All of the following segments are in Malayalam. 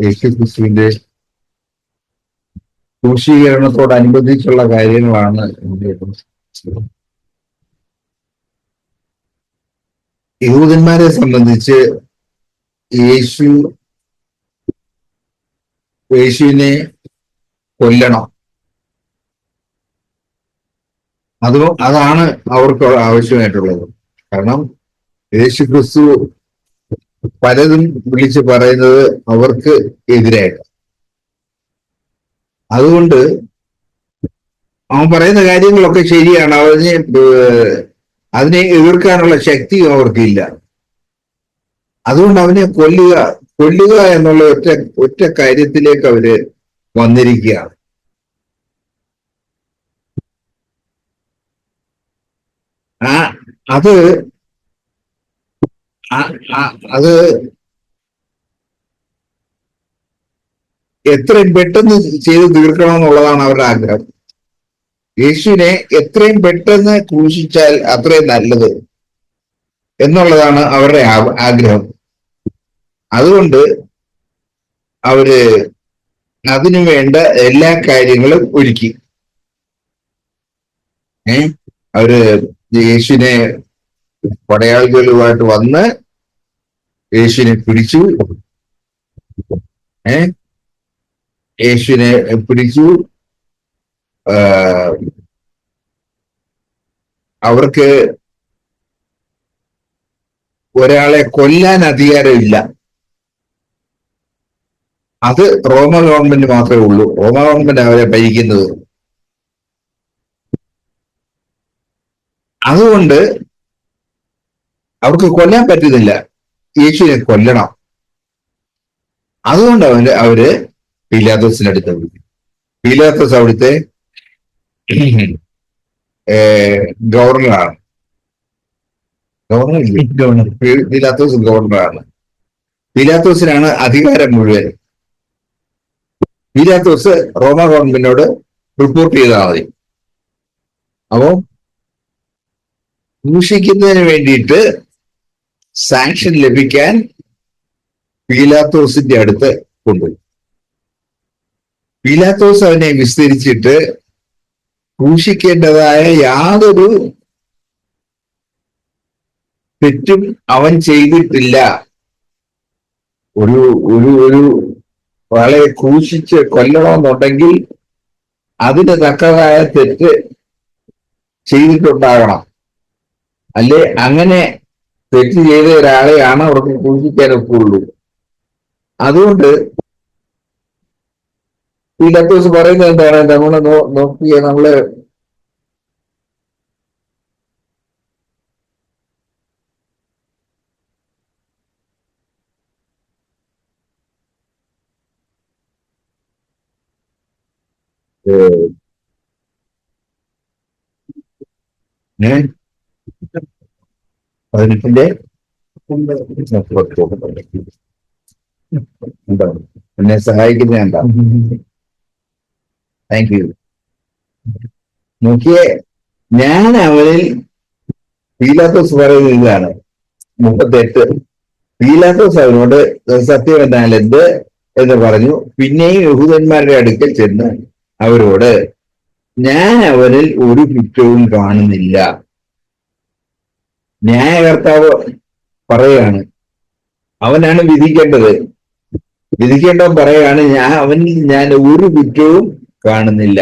യേശു ക്രിസ്തുവിന്റെ ക്രൂശീകരണത്തോടനുബന്ധിച്ചുള്ള കാര്യങ്ങളാണ് യഹൂദന്മാരെ സംബന്ധിച്ച് യേശുവിനെ കൊല്ലണം. അതാണ് അവർക്ക് ആവശ്യമായിട്ടുള്ളത്. കാരണം യേശു ക്രിസ്തു പലതും വിളിച്ച് പറയുന്നത് അവർക്ക് എതിരായിട്ട്. അതുകൊണ്ട് അവൻ പറയുന്ന കാര്യങ്ങളൊക്കെ ശരിയാണ്. അതിനെ എതിർക്കാനുള്ള ശക്തിയും അവർക്കില്ല. അതുകൊണ്ട് അവനെ കൊല്ലുക എന്നുള്ള ഒറ്റ കാര്യത്തിലേക്ക് അവര് വന്നിരിക്കുകയാണ്. അത് എത്രയും പെട്ടെന്ന് ചെയ്ത് തീർക്കണം എന്നുള്ളതാണ് അവരുടെ ആഗ്രഹം. യേശുവിനെ എത്രയും പെട്ടെന്ന് ക്രൂശിച്ചാൽ അത്രയും നല്ലത് എന്നുള്ളതാണ് അവരുടെ ആഗ്രഹം. അതുകൊണ്ട് അവര് അതിനു വേണ്ട എല്ലാ കാര്യങ്ങളും ഒരുക്കി. അവര് യേശുവിനെ പടയാളികളുമായിട്ട് വന്ന് യേശുവിനെ പിടിച്ചു. യേശുവിനെ പിടിച്ചു. അവർക്ക് ഒരാളെ കൊല്ലാൻ അധികാരമില്ല. അത് റോമ ഗവൺമെന്റ് മാത്രമേ ഉള്ളൂ. റോമ ഗവൺമെന്റ് അവരെ ഭരിക്കുന്നത്. അതുകൊണ്ട് അവർക്ക് കൊല്ലാൻ പറ്റുന്നില്ല. യേശുവിനെ കൊല്ലണം. അതുകൊണ്ട് അവര് പീലാത്തോസിന്റെ അടുത്ത് വിളിക്കും. പീലാത്തോസ് അവിടുത്തെ ഗവർണറാണ്. പീലാത്തോസ് ഗവർണറാണ്. പീലാത്തോസിനാണ് അധികാരം മുഴുവൻ. പീലാത്തോസ് റോമ ഗവൺമെന്റിനോട് റിപ്പോർട്ട് ചെയ്താൽ മതി. അപ്പോ ക്രൂശിക്കുന്നതിന് വേണ്ടിയിട്ട് സാങ്ഷൻ ലഭിക്കാൻ പീലാത്തോസിന്റെ അടുത്ത് കൊണ്ടുപോയി. പീലാത്തോസ് അവനെ വിസ്തരിച്ചിട്ട് ക്രൂശിക്കേണ്ടതായ യാതൊരു തെറ്റും അവൻ ചെയ്തിട്ടില്ല. ഒരു ആളെ ക്രൂശിച്ച് കൊല്ലണമെന്നുണ്ടെങ്കിൽ അതിന് തക്കതായ തെറ്റ് ചെയ്തിട്ടുണ്ടാകണം. അല്ലെ അങ്ങനെ തെറ്റ് ചെയ്ത ഒരാളെയാണ് അവർക്ക് ക്രൂശിക്കാനൊക്കെ ഉള്ളൂ. അതുകൊണ്ട് പീലാത്തോസ് പറയുന്നത് എന്താണ്? നമ്മള് നോക്കിയ നമ്മള് പതിനെട്ടിന്റെ എന്നെ സഹായിക്കുന്ന എന്താ? Thank you. നോക്കിയേ, ഞാൻ അവനിൽ, പീലാത്തോസ് പറയുന്നത് ഇതാണ് 38. പീലാത്തോസ് അവനോട് സത്യം എന്നാൽ എന്ത് എന്ന് പറഞ്ഞു. പിന്നെയും യഹൂദന്മാരുടെ അടുക്കൽ ചെന്ന് അവരോട്, ഞാൻ അവനിൽ ഒരു കുറ്റവും കാണുന്നില്ല. ന്യായകർത്താവ് പറയാണ്, അവനാണ് വിധിക്കേണ്ടത്. വിധിക്കേണ്ടവൻ പറയാണ്, അവനിൽ ഞാൻ ഒരു കുറ്റവും കാണുന്നില്ല.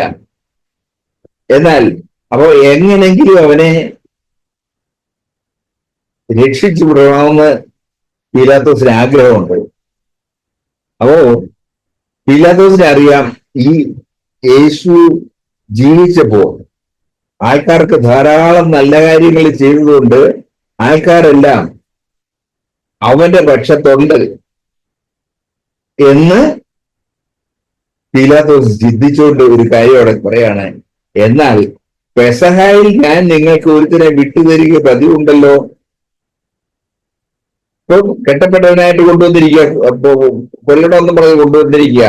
എന്നാൽ അപ്പോ എങ്ങനെങ്കിലും അവനെ രക്ഷിച്ചു വിടണമെന്ന് പീലാത്തോസിന് ആഗ്രഹമുണ്ട്. അപ്പോ പീലാത്തോസിന് അറിയാം, ഈ യേശു ജീവിച്ചപ്പോ ആൾക്കാർക്ക് ധാരാളം നല്ല കാര്യങ്ങൾ ചെയ്തതുകൊണ്ട് ആൾക്കാരെല്ലാം അവന്റെ പക്ഷത്തുണ്ട് എന്ന് പീലാത്തോസ് ചിന്തിച്ചുകൊണ്ട് ഒരു കാര്യം അവിടെ പറയാണ്, എന്നാൽ പെസഹായിൽ ഞാൻ നിങ്ങൾക്ക് ഒരുത്തിനെ വിട്ടുതരിക പതിവുണ്ടല്ലോ. ഇപ്പൊ കെട്ടപ്പെട്ടവനായിട്ട് കൊണ്ടുവന്നിരിക്കുക, കൊല്ലണമെന്ന് പറഞ്ഞ് കൊണ്ടുവന്നിരിക്കുക.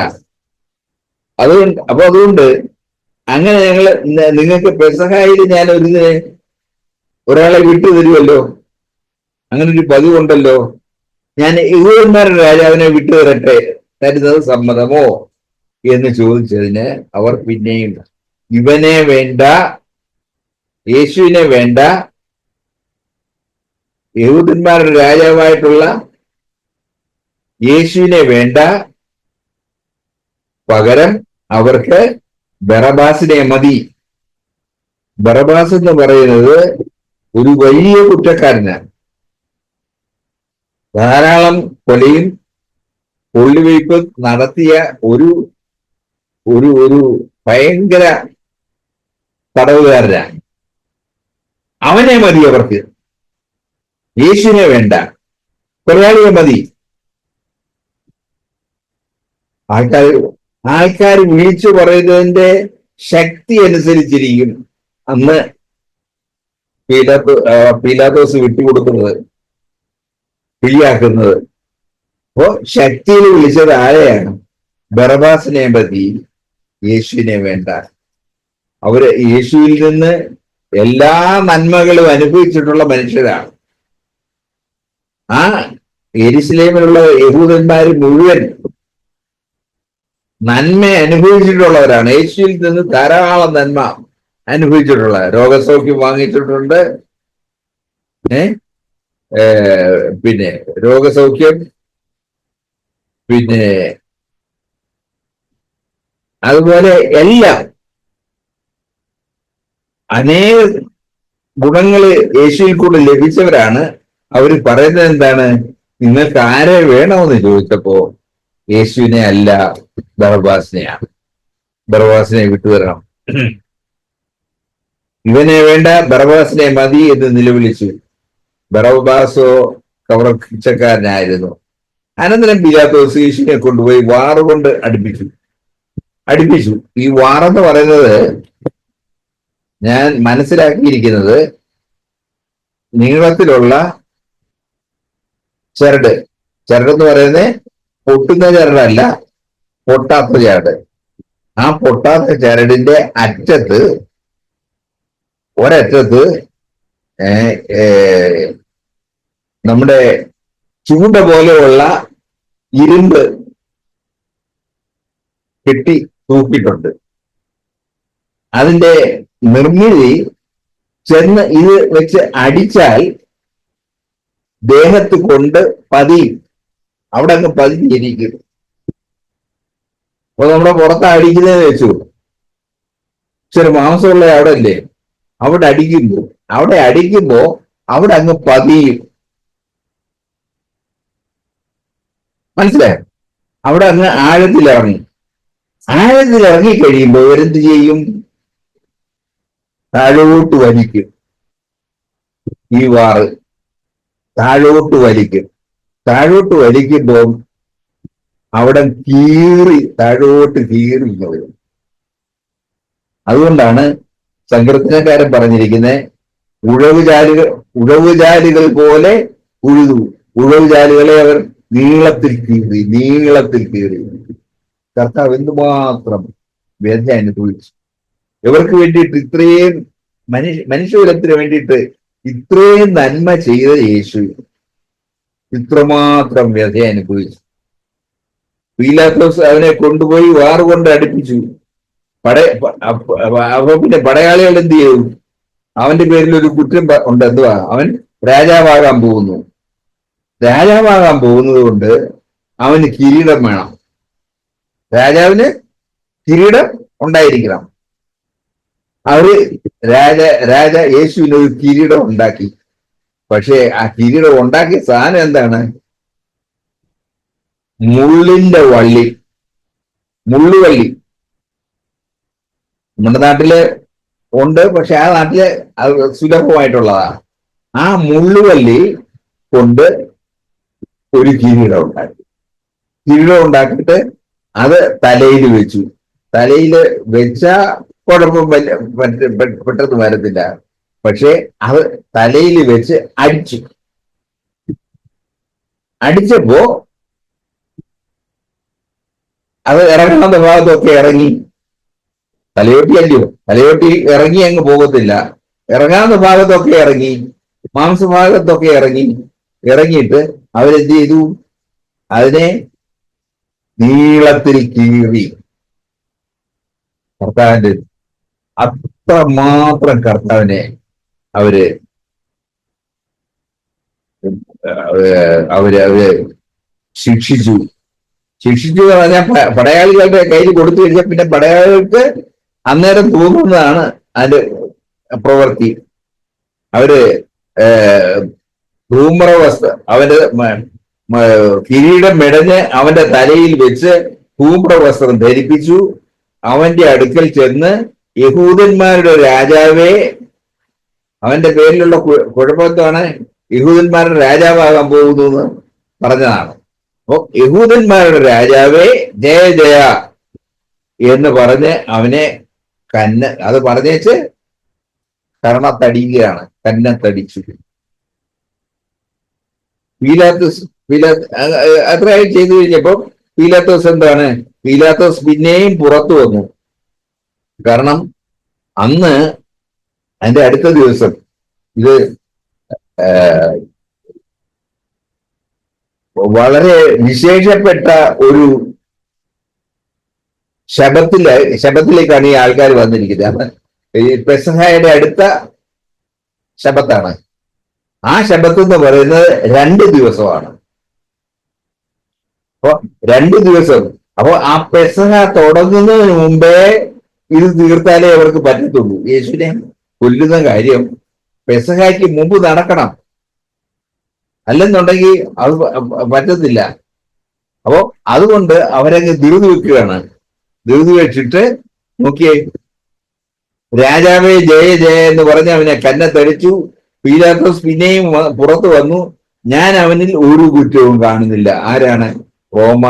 അതുകൊണ്ട് അങ്ങനെ നിങ്ങൾക്ക് പെസഹായിൽ ഞാൻ ഒരാളെ വിട്ടുതരുമല്ലോ, അങ്ങനെ ഒരു പതിവുണ്ടല്ലോ. ഞാൻ യഹൂദന്മാരുടെ രാജാവിനെ വിട്ടുതരട്ടെ തരുന്നത് സമ്മതമോ എന്ന് ചോദിച്ചതിന് അവർ പിന്നെയും ഇവനെ വേണ്ട, യേശുവിനെ വേണ്ട, യഹൂദന്മാരുടെ രാജാവായിട്ടുള്ള യേശുവിനെ വേണ്ട, പകരം അവർക്ക് ബറബാസിനെ മതി. ബറബാസ് എന്ന് പറയുന്നത് ഒരു വലിയ കുറ്റക്കാരനാണ്. ധാരാളം കൊലയും കൊള്ളിവയ്പ് നടത്തിയ ഒരു ഒരു ഒരു ഭയങ്കര തടവുകാരനാണ്. അവനെ മതി അവർക്ക്, യേശുവിനെ വേണ്ട, കൊലയാളിയെ മതി. ആൾക്കാർ വിളിച്ചു പറയുന്നതിന്റെ ശക്തി അനുസരിച്ചിരിക്കും അന്ന് പീലാത്തോസ് വിട്ടുകൊടുക്കുന്നത്, പിടിയാക്കുന്നത്. അപ്പോ ശക്തിയിൽ വിളിച്ചത് ആരെയാണ്? ബറബാസിനെ മതി, യേശുവിനെ വേണ്ട. അവര് യേശുവിൽ നിന്ന് എല്ലാ നന്മകളും അനുഭവിച്ചിട്ടുള്ള മനുഷ്യരാണ്. ആ യെരുശലേമിലുള്ള യഹൂദന്മാർ മുഴുവൻ നന്മ അനുഭവിച്ചിട്ടുള്ളവരാണ്. യേശുവിൽ നിന്ന് ധാരാളം നന്മ അനുഭവിച്ചിട്ടുള്ള, രോഗസൗഖ്യം വാങ്ങിച്ചിട്ടുണ്ട്. പിന്നെ രോഗസൗഖ്യം, പിന്നെ അതുപോലെ എല്ലാം അനേക ഗുണങ്ങള് യേശുവിൽ കൂടെ ലഭിച്ചവരാണ്. അവര് പറയുന്നത് എന്താണ്? നിങ്ങൾക്ക് ആരെ വേണമെന്ന് ചോദിച്ചപ്പോ യേശുവിനെ അല്ല, ബറബാസിനെയാണ്. ബറബാസിനെ വിട്ടുതരണം, ഇവനെ വേണ്ട, ബറബാസിനെ മതി എന്ന് നിലവിളിച്ചു. ബറബാസോ കവർച്ചക്കാരനായിരുന്നു. അനന്തരം പീലാത്തോസ് യേശുവിനെ കൊണ്ടുപോയി വാറുകൊണ്ട് അടുപ്പിച്ചു. ഈ വാറെന്ന് പറയുന്നത് ഞാൻ മനസ്സിലാക്കിയിരിക്കുന്നത് നീളത്തിലുള്ള ചരടെന്ന് പറയുന്നത് പൊട്ടുന്ന ചരടല്ല, പൊട്ടാത്ത ചരട്. ആ പൊട്ടാത്ത ചരടിന്റെ ഒരറ്റത്ത് നമ്മുടെ ചൂണ്ട പോലെയുള്ള ഇരുമ്പ് കെട്ടി തൂക്കിയിട്ടുണ്ട്. അതിന്റെ നിർമ്മിതി ചെന്ന് ഇത് വെച്ച് അടിച്ചാൽ ദേഹത്ത് കൊണ്ട് പതിയും, അവിടെ അങ്ങ് പതിഞ്ഞിരിക്കും. അപ്പൊ നമ്മുടെ പുറത്ത് അടിക്കുന്നതെന്ന് വെച്ചു, ഇച്ചിരി മാംസമുള്ള അവിടെ അല്ലേ, അവിടെ അടിക്കുമ്പോ അവിടെ അങ്ങ് പതിയും. മനസ്സിലായോ? അവിടെ അങ്ങ് ആഴത്തിലിറങ്ങി കഴിയുമ്പോൾ ഇവരെന്ത് ചെയ്യും? താഴോട്ട് വലിക്കും. ഈ വാറ് താഴോട്ട് വലിക്കുമ്പോൾ അവിടെ താഴോട്ട് കീറി വരും. അതുകൊണ്ടാണ് സങ്കീർത്തനക്കാരൻ പറഞ്ഞിരിക്കുന്നത്, ഉഴവുചാലുകൾ പോലെ ഉഴവുചാലുകളെ അവർ നീളത്തിൽ കീറി. കർത്താവ് എന്തുമാത്രം വ്യഥ അനുഭവിച്ചു ഇവർക്ക് വേണ്ടിയിട്ട്, ഇത്രയും മനുഷ്യകുലത്തിന് വേണ്ടിയിട്ട് ഇത്രയും നന്മ ചെയ്ത യേശു ഇത്രമാത്രം വ്യഥ അനുഭവിച്ചു. പീലാത്തോസ് അവനെ കൊണ്ടുപോയി വാറുകൊണ്ട് അടുപ്പിച്ചു. അപ്പൊ പിന്നെ പടയാളികൾ എന്ത് ചെയ്തു? അവന്റെ പേരിൽ ഒരു കുറ്റം ഉണ്ട്. എന്തുവാ? അവൻ രാജാവാകാൻ പോകുന്നത് കൊണ്ട് അവന് കിരീടം വേണം. രാജാവിന് കിരീടം ഉണ്ടായിരിക്കണം. അവര് യേശുവിന് ഒരു കിരീടം ഉണ്ടാക്കി. പക്ഷെ ആ കിരീടം ഉണ്ടാക്കിയ സാധനം എന്താണ്? മുള്ളുവള്ളി. നമ്മുടെ നാട്ടില് ഉണ്ട്, പക്ഷെ ആ നാട്ടില് അത് സുലഭമായിട്ടുള്ളതാണ്. ആ മുള്ളുവള്ളി കൊണ്ട് ഒരു കിരീടം ഉണ്ടാക്കിയിട്ട് അത് തലയിൽ വെച്ചു. തലയിൽ വെച്ച കുഴപ്പം പെട്ടെന്ന് വരത്തില്ല. പക്ഷെ അത് തലയിൽ വെച്ച് അടിച്ചപ്പോ അത് ഇറങ്ങാത്ത ഭാഗത്തൊക്കെ ഇറങ്ങി. തലയോട്ടി ഇറങ്ങി അങ്ങ് പോകത്തില്ല. ഇറങ്ങാത്ത ഭാഗത്തൊക്കെ ഇറങ്ങി, മാംസഭാഗത്തൊക്കെ ഇറങ്ങിയിട്ട് അവരെന്ത് ചെയ്തു? അതിനെ നീളത്തിൽ കീറി. കർത്താവിന്റെ അത്രമാത്രം കർത്താവിനെ അവര് അവര് അവര് ശിക്ഷിച്ചു. ശിക്ഷിച്ചു എന്ന് പറഞ്ഞാൽ പടയാളികളുടെ കയ്യിൽ കൊടുത്തു കഴിഞ്ഞാൽ പിന്നെ പടയാളികൾക്ക് അന്നേരം തോന്നുന്നതാണ് അതിന്റെ പ്രവൃത്തി. അവര് ധൂമ്രവസ്ത്രം അവന്റെ കിരീടം മെടഞ്ഞ് അവന്റെ തലയിൽ വെച്ച് ധൂമ്രവസ്ത്രം ധരിപ്പിച്ചു. അവന്റെ അടുക്കൽ ചെന്ന് യഹൂദന്മാരുടെ രാജാവേ, അവന്റെ പേരിലുള്ള കുഴപ്പത്താണ് യഹൂദന്മാരുടെ രാജാവാകാൻ പോകുന്നു എന്ന് പറഞ്ഞതാണ്. അപ്പൊ യഹൂദന്മാരുടെ രാജാവേ ജയ ജയ എന്ന് പറഞ്ഞ് അവനെ അത് പറഞ്ഞേച്ച് കർണത്തടിക്കുകയാണ്. കന്നത്തടിച്ചു. അത്രയായി ചെയ്തു കഴിഞ്ഞപ്പോ പീലാത്തോസ് എന്താണ്, പീലാത്തോസ് പിന്നെയും പുറത്തു വന്നു. കാരണം അന്ന് അതിന്റെ അടുത്ത ദിവസം ഇത് വളരെ വിശേഷപ്പെട്ട ഒരു ശബത്തിലേക്കാണ് ഈ ആൾക്കാർ വന്നിരിക്കുന്നത്. ഈ പെസഹയുടെ അടുത്ത ശബത്താണ്. ആ ശബത്ത് എന്ന് പറയുന്നത് 2 ദിവസമാണ്. അപ്പൊ 2 ദിവസം. അപ്പൊ ആ പെസഹ തുടങ്ങുന്നതിന് മുമ്പേ ഇത് തീർത്താലേ അവർക്ക് പറ്റത്തുള്ളൂ. യേശുവിനെ കൊല്ലുന്ന കാര്യം പെസഹയ്ക്ക് മുമ്പ് നടക്കണം, അല്ലെന്നുണ്ടെങ്കിൽ അത് പറ്റത്തില്ല. അപ്പോ അതുകൊണ്ട് അവരങ്ങ് ധൃതി വെക്കുകയാണ്. ധൃതി വെച്ചിട്ട് നോക്കിയേ, രാജാവേ ജയ ജയ എന്ന് പറഞ്ഞ് അവനെ കന്നത്തടിച്ചു. പീലാത്തോസ് പിന്നെയും പുറത്തു വന്നു. ഞാൻ അവനിൽ ഒരു കുറ്റവും കാണുന്നില്ല. ആരാണ്? റോമ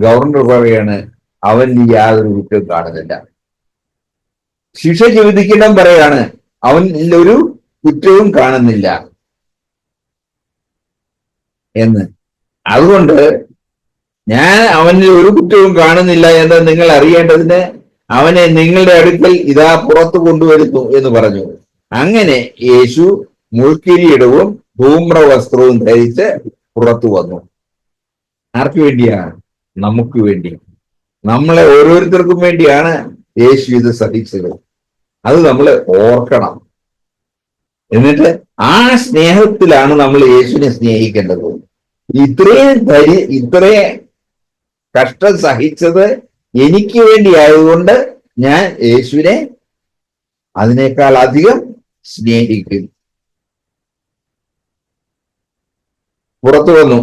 ഗവർണർ പറയാണ് അവനിൽ യാതൊരു കുറ്റവും കാണുന്നില്ല. ശിക്ഷയ്ക്ക് വിധിക്കണം പറയാണ് അവനിൽ ഒരു കുറ്റവും കാണുന്നില്ല എന്ന്. അതുകൊണ്ട് ഞാൻ അവനിൽ ഒരു കുറ്റവും കാണുന്നില്ല എന്ന് നിങ്ങൾ അറിയേണ്ടതിന് അവനെ നിങ്ങളുടെ അടുക്കൽ ഇതാ പുറത്തു കൊണ്ടുവരുന്നു എന്ന് പറഞ്ഞു. അങ്ങനെ യേശു മുൾക്കിരീടവും ധൂമ്രവസ്ത്രവും ധരിച്ച് പുറത്തു വന്നു. ആർക്ക് വേണ്ടിയാണ്? നമുക്ക് വേണ്ടി, നമ്മളെ ഓരോരുത്തർക്കും വേണ്ടിയാണ് യേശു ഇത് സഹിച്ചത്. അത് നമ്മൾ ഓർക്കണം. എന്നിട്ട് ആ സ്നേഹത്തിലാണ് നമ്മൾ യേശുവിനെ സ്നേഹിക്കേണ്ടത്. ഇത്രയും കഷ്ടം സഹിച്ചത് എനിക്ക് വേണ്ടി ആയതുകൊണ്ട് ഞാൻ യേശുവിനെ അതിനേക്കാൾ അധികം സ്നേഹിക്കും. പുറത്തു വന്നു.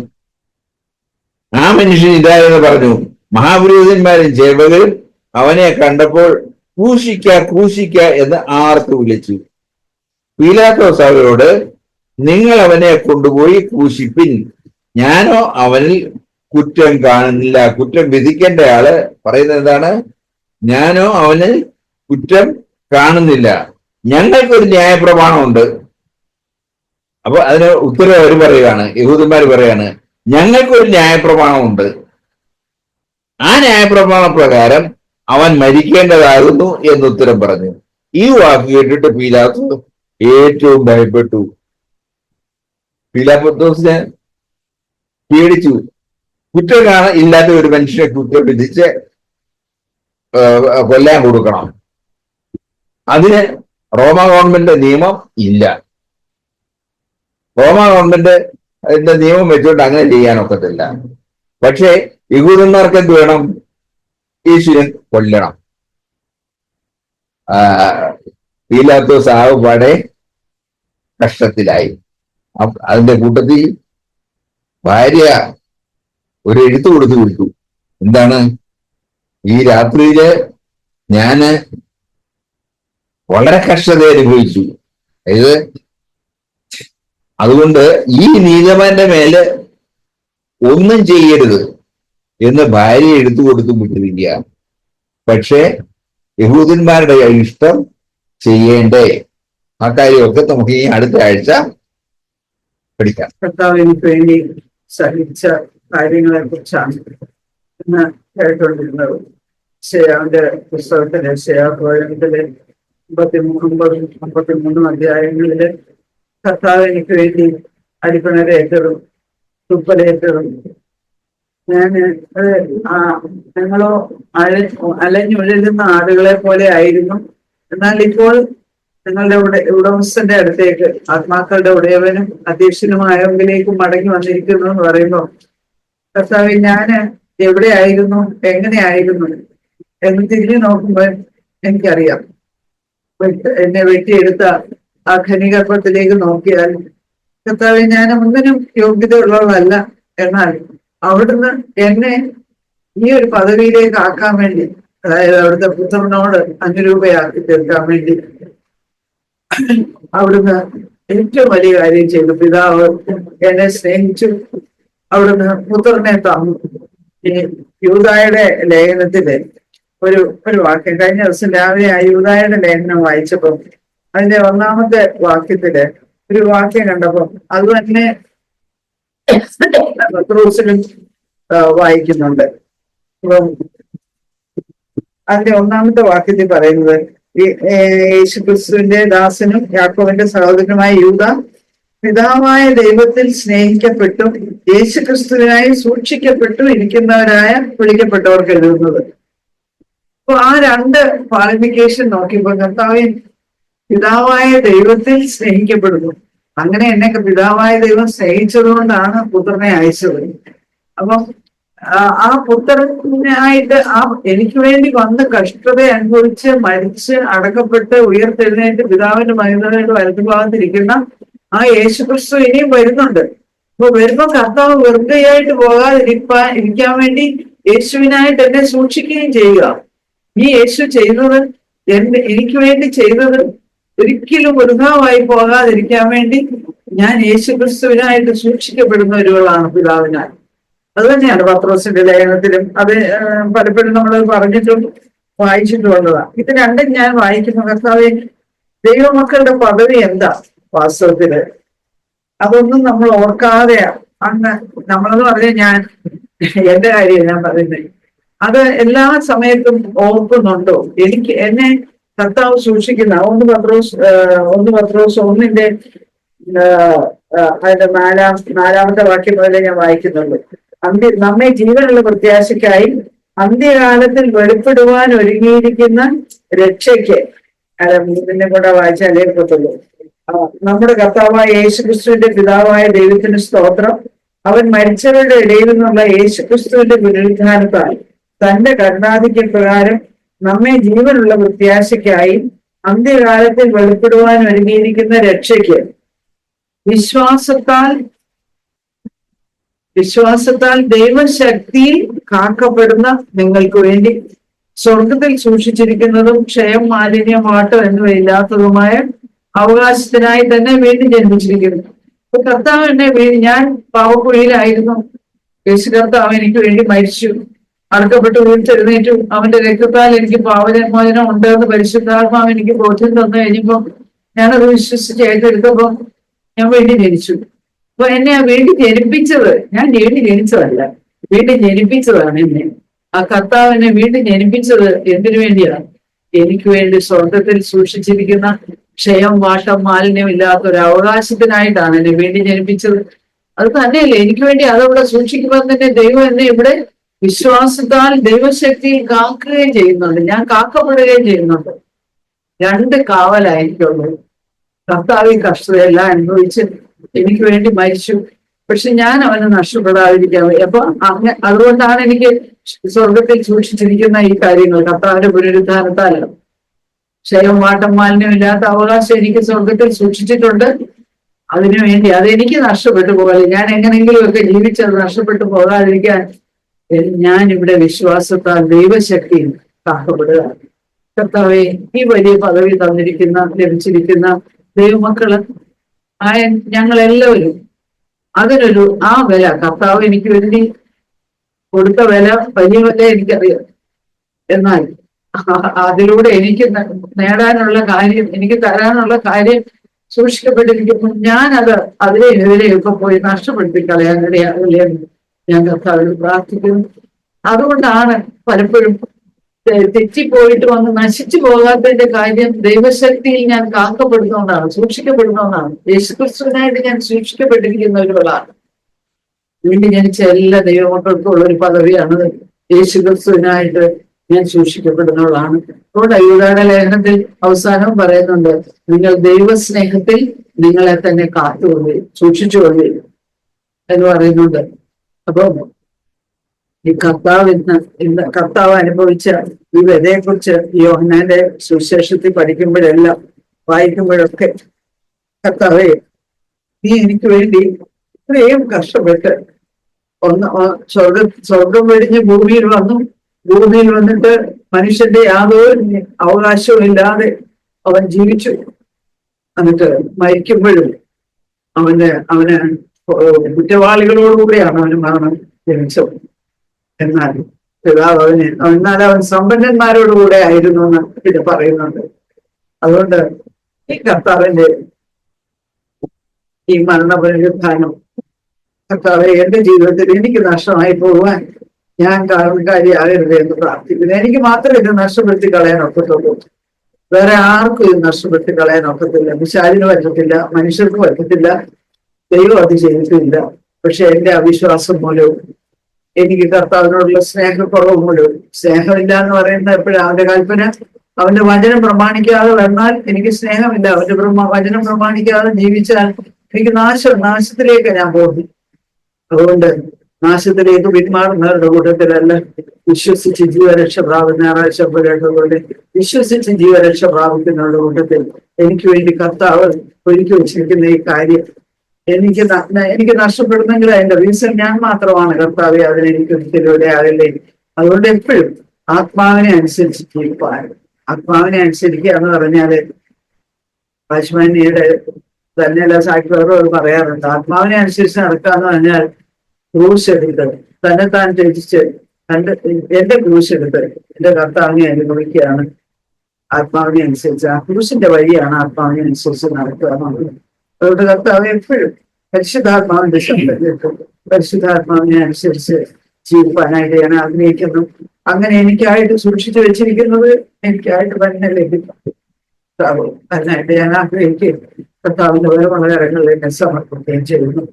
ആ മനുഷ്യൻ ഇതായെന്ന് പറഞ്ഞു. മഹാപുരോഹിതന്മാരും ചേവകരും അവനെ കണ്ടപ്പോൾ ക്രൂശിക്ക ക്രൂശിക്ക എന്ന് ആർത്തു വിളിച്ചു. പീലാത്തോസ് അവരോട്, നിങ്ങൾ അവനെ കൊണ്ടുപോയി ക്രൂശിപ്പിൻ, ഞാനോ അവനിൽ കുറ്റം കാണുന്നില്ല. കുറ്റം വിധിക്കേണ്ട ആള് പറയുന്നത് എന്താണ്? ഞാനോ അവനിൽ കുറ്റം കാണുന്നില്ല. ഞങ്ങൾക്കൊരു ന്യായപ്രമാണമുണ്ട്. അപ്പൊ അതിന് ഉത്തരം അവർ പറയുകയാണ്, യഹൂദന്മാർ പറയാണ്, ഞങ്ങൾക്കൊരു ന്യായപ്രമാണമുണ്ട്. ആ ന്യായപ്രമാണ പ്രകാരം അവൻ മരിക്കേണ്ടതാകുന്നു എന്ന് ഉത്തരം പറഞ്ഞു. ഈ വാക്ക് കേട്ടിട്ട് പീലാത്തോസ് ഏറ്റവും ഭയപ്പെട്ടു. പീലാത്തോസിനെ പേടിച്ചു. കുറ്റം ഇല്ലാത്ത ഒരു മനുഷ്യനെ കുറ്റം വിധിച്ച് കൊല്ലാൻ കൊടുക്കണം. അതിന് റോമ ഗവൺമെന്റ് നിയമം ഇല്ല. റോമ ഗവൺമെന്റ് അതിന്റെ നിയമം വെച്ചുകൊണ്ട് അങ്ങനെ ചെയ്യാനൊക്കത്തില്ല. പക്ഷേ യഹൂദന്മാർക്ക് എന്ത് വേണം? യേശുവിനെ കൊല്ലണം. പീലാത്തോസ് ആവുപാടെ കഷ്ടത്തിലായി. അതിന്റെ കൂട്ടത്തിൽ ഭാര്യ ഒരു എഴുത്ത് കൊടുത്തു. എന്താണ്? ഈ രാത്രിയില് ഞാന് വളരെ കഷ്ടത അനുഭവിച്ചു. അതായത് അതുകൊണ്ട് ഈ നീതിമാന്റെ മേല് ഒന്നും ചെയ്യരുത് എന്ന് ഭാര്യ എടുത്തു കൊടുത്തു വിട്ടിരിക്കുക. പക്ഷേ യഹൂദന്മാരുടെ ഇഷ്ടം ചെയ്യേണ്ടേ? ആ കാര്യമൊക്കെ നമുക്ക് ഈ അടുത്ത ആഴ്ച പഠിക്കാം. കർത്താവിന് വേണ്ടി സഹിച്ച കാര്യങ്ങളെ കുറിച്ചാണ് ഇന്ന് കേട്ടുകൊണ്ടിരുന്നത്. ഷെയാവിന്റെ പുസ്തകത്തിലെ ഷെയാപ്രവചനത്തിലെ 53 അധ്യായങ്ങളില് കർത്താവ് എനിക്ക് വേണ്ടി അരിപ്പണരേറ്റതും തുപ്പലേറ്റതും ഞാന് ഞങ്ങളോ അലഞ്ഞുഴലുന്ന ആടുകളെ പോലെ ആയിരുന്നു. എന്നാൽ ഇപ്പോൾ നിങ്ങളുടെ ഉടമസ്ഥന്റെ അടുത്തേക്ക്, ആത്മാക്കളുടെ ഉടയവനും അധ്യക്ഷനുമായവങ്കിലേക്ക് മടങ്ങി വന്നിരിക്കുന്നു എന്ന് പറയുമ്പോൾ, കർത്താവേ, ഞാന് എവിടെയായിരുന്നു, എങ്ങനെയായിരുന്നു എന്ന് തിരിഞ്ഞു നോക്കുമ്പോൾ എനിക്കറിയാം. എന്നെ വെട്ടിയെടുത്ത ആ ഖനിഗർഭത്തിലേക്ക് നോക്കിയാൽ, കർത്താവെ, ഞാൻ ഒന്നിനും യോഗ്യതയുള്ളവളല്ല. എന്നാൽ അവിടുന്ന് എന്നെ ഈ ഒരു പദവിയിലേക്ക് ആക്കാൻ വേണ്ടി, അതായത് അവിടുത്തെ പുത്രനോട് അനുരൂപയാക്കി തീർക്കാൻ വേണ്ടി അവിടുന്ന് ഏറ്റവും വലിയ കാര്യം ചെയ്തു. പിതാവ് എന്നെ സ്നേഹിച്ചു, അവിടുന്ന് പുത്രനെ തന്നു. ഈ യൂദായുടെ ലേഖനത്തില് ഒരു വാക്യം, കഴിഞ്ഞ ദിവസം രാവിലെ ആ യൂദായുടെ ലേഖനം വായിച്ചപ്പം അതിന്റെ 1-ാമത്തെ വാക്യത്തില് ഒരു വാക്യം കണ്ടപ്പം അത് തന്നെ പത്രോസിലും വായിക്കുന്നുണ്ട്. അപ്പം അതിന്റെ 1-ാമത്തെ വാക്യത്തിൽ പറയുന്നത്, യേശുക്രിസ്തുവിന്റെ ദാസനും യാക്കോബിന്റെ സഹോദരനുമായ യൂദാ, പിതാവായ ദൈവത്തിൽ സ്നേഹിക്കപ്പെട്ടും യേശുക്രിസ്തുവിനായി സൂക്ഷിക്കപ്പെട്ടും ഇരിക്കുന്നവരായ വിളിക്കപ്പെട്ടവർക്ക് എഴുതുന്നത്. അപ്പൊ ആ രണ്ട് ക്വാളിഫിക്കേഷൻ നോക്കിയപ്പോൾ, കർത്താവേ, പിതാവായ ദൈവത്തിൽ സ്നേഹിക്കപ്പെടുന്നു. അങ്ങനെ എന്നെ പിതാവായ ദൈവം സ്നേഹിച്ചത് കൊണ്ടാണ് പുത്രനെ അയച്ചത്. അപ്പം ആ പുത്രനായിട്ട് എനിക്ക് വേണ്ടി വന്ന് കഷ്ടത അനുഭവിച്ച് മരിച്ച് അടക്കപ്പെട്ട് ഉയർത്തെഴുന്നേറ്റ് പിതാവിന്റെ മഹിമയുടെ വലതുഭാഗത്തിരിക്കുന്ന ആ യേശുക്രിസ്തു ഇനിയും വരുന്നുണ്ട്. അപ്പൊ വരുമ്പോ കർത്താവ് വെറുതെയായിട്ട് ഇരിക്കാൻ വേണ്ടി യേശുവിനായിട്ട് എന്നെ സൂക്ഷിക്കുകയും ചെയ്യുക. ഈ യേശു ചെയ്തത്, എനിക്ക് വേണ്ടി ചെയ്തത് ഒരിക്കലും വൃഥാവായി പോകാതിരിക്കാൻ വേണ്ടി ഞാൻ യേശുക്രിസ്തുവിനായിട്ട് സൂക്ഷിക്കപ്പെടുന്ന ഒരുവളാണ് പിതാവിനാൽ. അത് തന്നെയാണ് പത്രോസിന്റെ ലേഖനത്തിലും അത് പലപ്പോഴും നമ്മൾ പറഞ്ഞിട്ടും വായിച്ചിട്ടുള്ളതാണ്. ഇത് രണ്ടും ഞാൻ വായിക്കുന്ന, കർത്താവേ, ദൈവമക്കളുടെ പദവി എന്താ വാസ്തവത്തില്, അതൊന്നും നമ്മൾ ഓർക്കാതെ അന്ന് നമ്മളെന്ന് പറഞ്ഞാൽ, ഞാൻ എന്റെ കാര്യം ഞാൻ പറയുന്നത്, അത് എല്ലാ സമയത്തും ഓർക്കുന്നുണ്ടോ? എന്നെ കർത്താവ് സൂക്ഷിക്കുന്ന 1 പത്രോസ് 1-ന്റെ അതിന്റെ 4-ാമത്തെ വാക്യം മുതലേ ഞാൻ വായിക്കുന്നുള്ളൂ. നമ്മെ ജീവനുള്ള പ്രത്യാശയ്ക്കായി അന്ത്യകാലത്തിൽ വെളിപ്പെടുവാൻ ഒരുങ്ങിയിരിക്കുന്ന രക്ഷയ്ക്ക്, ഇതിനെ കൂടെ വായിച്ചാലേ പറ്റുള്ളൂ. നമ്മുടെ കർത്താവായ യേശുക്രിസ്തുവിന്റെ പിതാവായ ദൈവത്തിന് സ്തോത്രം. അവൻ മരിച്ചവരുടെ ഇടയിൽ നിന്നുള്ള യേശുക്രിസ്തുവിന്റെ പുനരുദ്ധാനത്താൽ തന്റെ കരുണാധിക്യ പ്രകാരം നമ്മെ ജീവനുള്ള പ്രത്യാശയ്ക്കായി അന്ത്യകാലത്തിൽ വെളിപ്പെടുവാൻ ഒരുങ്ങിയിരിക്കുന്ന രക്ഷയ്ക്ക് വിശ്വാസത്താൽ ദൈവശക്തിയിൽ കാക്കപ്പെടുന്ന നിങ്ങൾക്ക് വേണ്ടി സ്വർഗത്തിൽ സൂക്ഷിച്ചിരിക്കുന്നതും ക്ഷയം, മാലിന്യം, വാട്ടം എന്നിവയില്ലാത്തതുമായ അവകാശത്തിനായി തന്നെ വീണ്ടും ജന്മിച്ചിരിക്കുന്നു. അപ്പൊ കർത്താവ് എന്നെ ഞാൻ പാവക്കുഴിയിലായിരുന്നു. യേശു കർത്താവ് എനിക്ക് വേണ്ടി മരിച്ചു, അടക്കപ്പെട്ട് ഉയർത്തെഴുന്നേറ്റു. അവന്റെ രക്തത്താൽ എനിക്ക് പാപമോചനം ഉണ്ടെന്ന് പരിശുദ്ധാത്മാവ് എനിക്ക് ബോധ്യം തന്നു കഴിഞ്ഞപ്പോ ഞാനത് വിശ്വസിച്ച് ഏറ്റെടുത്തപ്പോ ഞാൻ വീണ്ടും ജനിച്ചു. അപ്പൊ എന്നെ വീണ്ടും ജനിപ്പിച്ചത്, ഞാൻ വീണ്ടും ജനിച്ചതല്ല, വീണ്ടും ജനിപ്പിച്ചതാണ് എന്നെ. ആ കർത്താവ് എന്നെ വീണ്ടും ജനിപ്പിച്ചത് എന്തിനു വേണ്ടിയാണ്? എനിക്ക് വേണ്ടി സ്വർഗത്തിൽ സൂക്ഷിച്ചിരിക്കുന്ന ക്ഷയം, വാട്ടം, മാലിന്യം ഇല്ലാത്ത ഒരു അവകാശത്തിനായിട്ടാണ് എന്നെ വീണ്ടും ജനിപ്പിച്ചത്. അത് തന്നെയല്ലേ എനിക്ക് വേണ്ടി അതവിടെ സൂക്ഷിക്കുമ്പോൾ തന്നെ ദൈവം എന്നെ ഇവിടെ വിശ്വാസത്താൽ ദൈവശക്തിയിൽ കാക്കുകയും ചെയ്യുന്നുണ്ട്, ഞാൻ കാക്കപ്പെടുകയും ചെയ്യുന്നുണ്ട്. 2 കാവലായിരിക്കുള്ളൂ. കർത്താവ് കഷ്ടതയെല്ലാം അനുഭവിച്ച് എനിക്ക് വേണ്ടി മരിച്ചു, പക്ഷെ ഞാൻ അവന് നഷ്ടപ്പെടാതിരിക്കാൻ. അപ്പൊ അതുകൊണ്ടാണ് എനിക്ക് സ്വർഗത്തിൽ സൂക്ഷിച്ചിരിക്കുന്ന ഈ കാര്യങ്ങൾ കർത്താവിന്റെ പുനരുദ്ധാനത്താലാണ്. ക്ഷയം, വാട്ടം, മാലിന്യം ഇല്ലാത്ത അവകാശം എനിക്ക് സ്വർഗത്തിൽ സൂക്ഷിച്ചിട്ടുണ്ട്. അതിനുവേണ്ടി അതെനിക്ക് നഷ്ടപ്പെട്ടു പോകാതെ, ഞാൻ എങ്ങനെങ്കിലും ഒക്കെ ജീവിച്ചത് നഷ്ടപ്പെട്ടു പോകാതിരിക്കാൻ ഞാൻ ഇവിടെ വിശ്വാസത്താൽ ദൈവശക്തിയിൽ കാക്കപ്പെടുക. കർത്താവെ, ഈ വലിയ പദവി ലഭിച്ചിരിക്കുന്ന ദൈവമക്കള് ഞങ്ങളെല്ലാവരും അതിനൊരു വില, കർത്താവ് എനിക്ക് വേണ്ടി കൊടുത്ത വില, വലിയ വില എനിക്കറിയാം. എന്നാൽ അതിലൂടെ എനിക്ക് നേടാനുള്ള കാര്യം, എനിക്ക് തരാനുള്ള കാര്യം സൂക്ഷിക്കപ്പെട്ടിരിക്കുമ്പോൾ ഞാനത് അതിലെതിരെയൊക്കെ പോയി നഷ്ടപ്പെടുത്തി കളയാനിടയാകില്ലേ ഞാൻ കർത്താവിനോട് പ്രാർത്ഥിക്കുന്നു. അതുകൊണ്ടാണ് പലപ്പോഴും തെറ്റിപ്പോയിട്ട് വന്ന് നശിച്ചു പോകാത്തതിന്റെ കാര്യം ദൈവശക്തിയിൽ ഞാൻ കാക്കപ്പെടുന്നതുകൊണ്ടാണ്, സൂക്ഷിക്കപ്പെടുന്നതുകൊണ്ടാണ്. യേശുക്രിസ്തുവിനായിട്ട് ഞാൻ സൂക്ഷിക്കപ്പെട്ടിരിക്കുന്ന ഒരുവളാണ്. വീണ്ടും ജനിച്ച എല്ലാ ദൈവമക്കൾക്കും ഉള്ള ഒരു പദവിയാണ് യേശു ക്രിസ്തുവിനായിട്ട് ഞാൻ സൂക്ഷിക്കപ്പെടുന്നവളാണ്. അതുകൊണ്ട് യൂദായുടെ ലേഖനത്തിൽ അവസാനവും പറയുന്നുണ്ട്, നിങ്ങൾ ദൈവസ്നേഹത്തിൽ നിങ്ങളെ തന്നെ കാത്തുകൊള്ളി, സൂക്ഷിച്ചുകൊള്ളി എന്ന് പറയുന്നുണ്ട്. അപ്പൊ ഈ കർത്താവ് അനുഭവിച്ച ഈ വ്യതയെക്കുറിച്ച് യോഹന്നാന്റെ സുവിശേഷത്തിൽ പഠിക്കുമ്പോഴെല്ലാം വായിക്കുമ്പോഴൊക്കെ, കർത്താവേ, നീ എനിക്ക് വേണ്ടി ഇത്രയും കഷ്ടപ്പെട്ട് സ്വർഗം വെടിഞ്ഞ് ഭൂമിയിൽ വന്നു, ഭൂമിയിൽ വന്നിട്ട് മനുഷ്യന്റെ യാതൊരു അവകാശവും ഇല്ലാതെ അവൻ ജീവിച്ചു. എന്നിട്ട് മരിക്കുമ്പോഴും അവന് കുറ്റവാളികളോടുകൂടിയാണ് അവന് മരണം ജനിച്ചത്. എന്നാൽ പിതാവ് എന്നാൽ അവൻ സമ്പന്നന്മാരോടുകൂടെ ആയിരുന്നു എന്ന് ഇത് പറയുന്നുണ്ട്. അതുകൊണ്ട് ഈ കർത്താവിന്റെ ഈ മരണപുനരുത്ഥാനം, കർത്താവെ, എന്റെ ജീവിതത്തിൽ എനിക്ക് നഷ്ടമായി പോകുവാൻ ഞാൻ കാരണക്കാരിയാകരുത് എന്ന് പ്രാർത്ഥിക്കുന്നു. എനിക്ക് മാത്രമേ ഇത് നഷ്ടപ്പെടുത്തി കളയാൻ ഒക്കത്തുള്ളൂ, വേറെ ആർക്കും ഇത് നഷ്ടപ്പെടുത്തി കളയാൻ ഒക്കത്തില്ല. പിശാചിന് പറ്റത്തില്ല, മനുഷ്യർക്ക് പറ്റത്തില്ല, ദൈവം അത് ചെയ്തിട്ടില്ല. പക്ഷെ എന്റെ അവിശ്വാസം മൂലവും എനിക്ക് കർത്താവിനോടുള്ള സ്നേഹക്കുറവ് മൂലവും, സ്നേഹമില്ല എന്ന് പറയുന്നത് എപ്പോഴും അവന്റെ കൽപ്പന, അവന്റെ വചനം പ്രമാണിക്കാതെ വന്നാൽ എനിക്ക് സ്നേഹമില്ല, അവന്റെ വചനം പ്രമാണിക്കാതെ ജീവിച്ചാൽ എനിക്ക് നാശത്തിലേക്ക് ഞാൻ പോകും. അതുകൊണ്ട് നാശത്തിലേക്ക് പിന്മാറുന്നവരുടെ കൂട്ടത്തിലല്ല, വിശ്വസിച്ച് ജീവരക്ഷ പ്രാപിക്കുന്നവരുടെ വിശ്വസിച്ച് ജീവരക്ഷ പ്രാപിക്കുന്നവരുടെ കൂട്ടത്തിൽ എനിക്ക് വേണ്ടി കർത്താവ് ഒരുക്കി വെച്ചിരിക്കുന്ന ഈ കാര്യം എനിക്ക് നഷ്ടപ്പെടുന്നെങ്കിൽ അതിന്റെ റീസൺ ഞാൻ മാത്രമാണ്. കർത്താവെ, അതിനെനിക്ക് ഒരിക്കലും ഇടയാകല്ലേ. അതുകൊണ്ട് എപ്പോഴും ആത്മാവിനെ അനുസരിച്ച് ജീവിപ്പാൻ, ആത്മാവിനെ അനുസരിക്കുക എന്ന് പറഞ്ഞാല് വാച്ച്മാനിയുടെ തന്നെയല്ല സാക്ഷികളോട് പറയാറുണ്ട്, ആത്മാവിനെ അനുസരിച്ച് നടക്കുക എന്ന് പറഞ്ഞാൽ ക്രൂശ് എടുത്ത് തന്നെത്താൻ ത്യജിച്ച് എന്റെ ക്രൂശ് എടുത്ത് എന്റെ കർത്താവിനെ അനുഭവിക്കുകയാണ് ആത്മാവിനെ അനുസരിച്ച്. ആ ക്രൂശിന്റെ വഴിയാണ് ആത്മാവിനെ അനുസരിച്ച് നടക്കുക എന്നുള്ളത്. അതുകൊണ്ട് കർത്താവ് എപ്പോഴും പരിശുദ്ധാത്മാവിന്റെ ശബ്ദം, പരിശുദ്ധാത്മാവിനെ അനുസരിച്ച് ജീവിക്കാനായിട്ട് ഞാൻ ആഗ്രഹിക്കുന്നു. അങ്ങനെ എനിക്കായിട്ട് സൂക്ഷിച്ചു വെച്ചിരിക്കുന്നത് എനിക്കായിട്ട് തന്നെ ലഭിക്കും. കർത്താവ് അതിനായിട്ട് ഞാൻ ആഗ്രഹിക്കുകയും കർത്താവിന്റെ പല കാര്യങ്ങളിൽ എന്നെ സമർപ്പിക്കുകയും ചെയ്യുന്നു.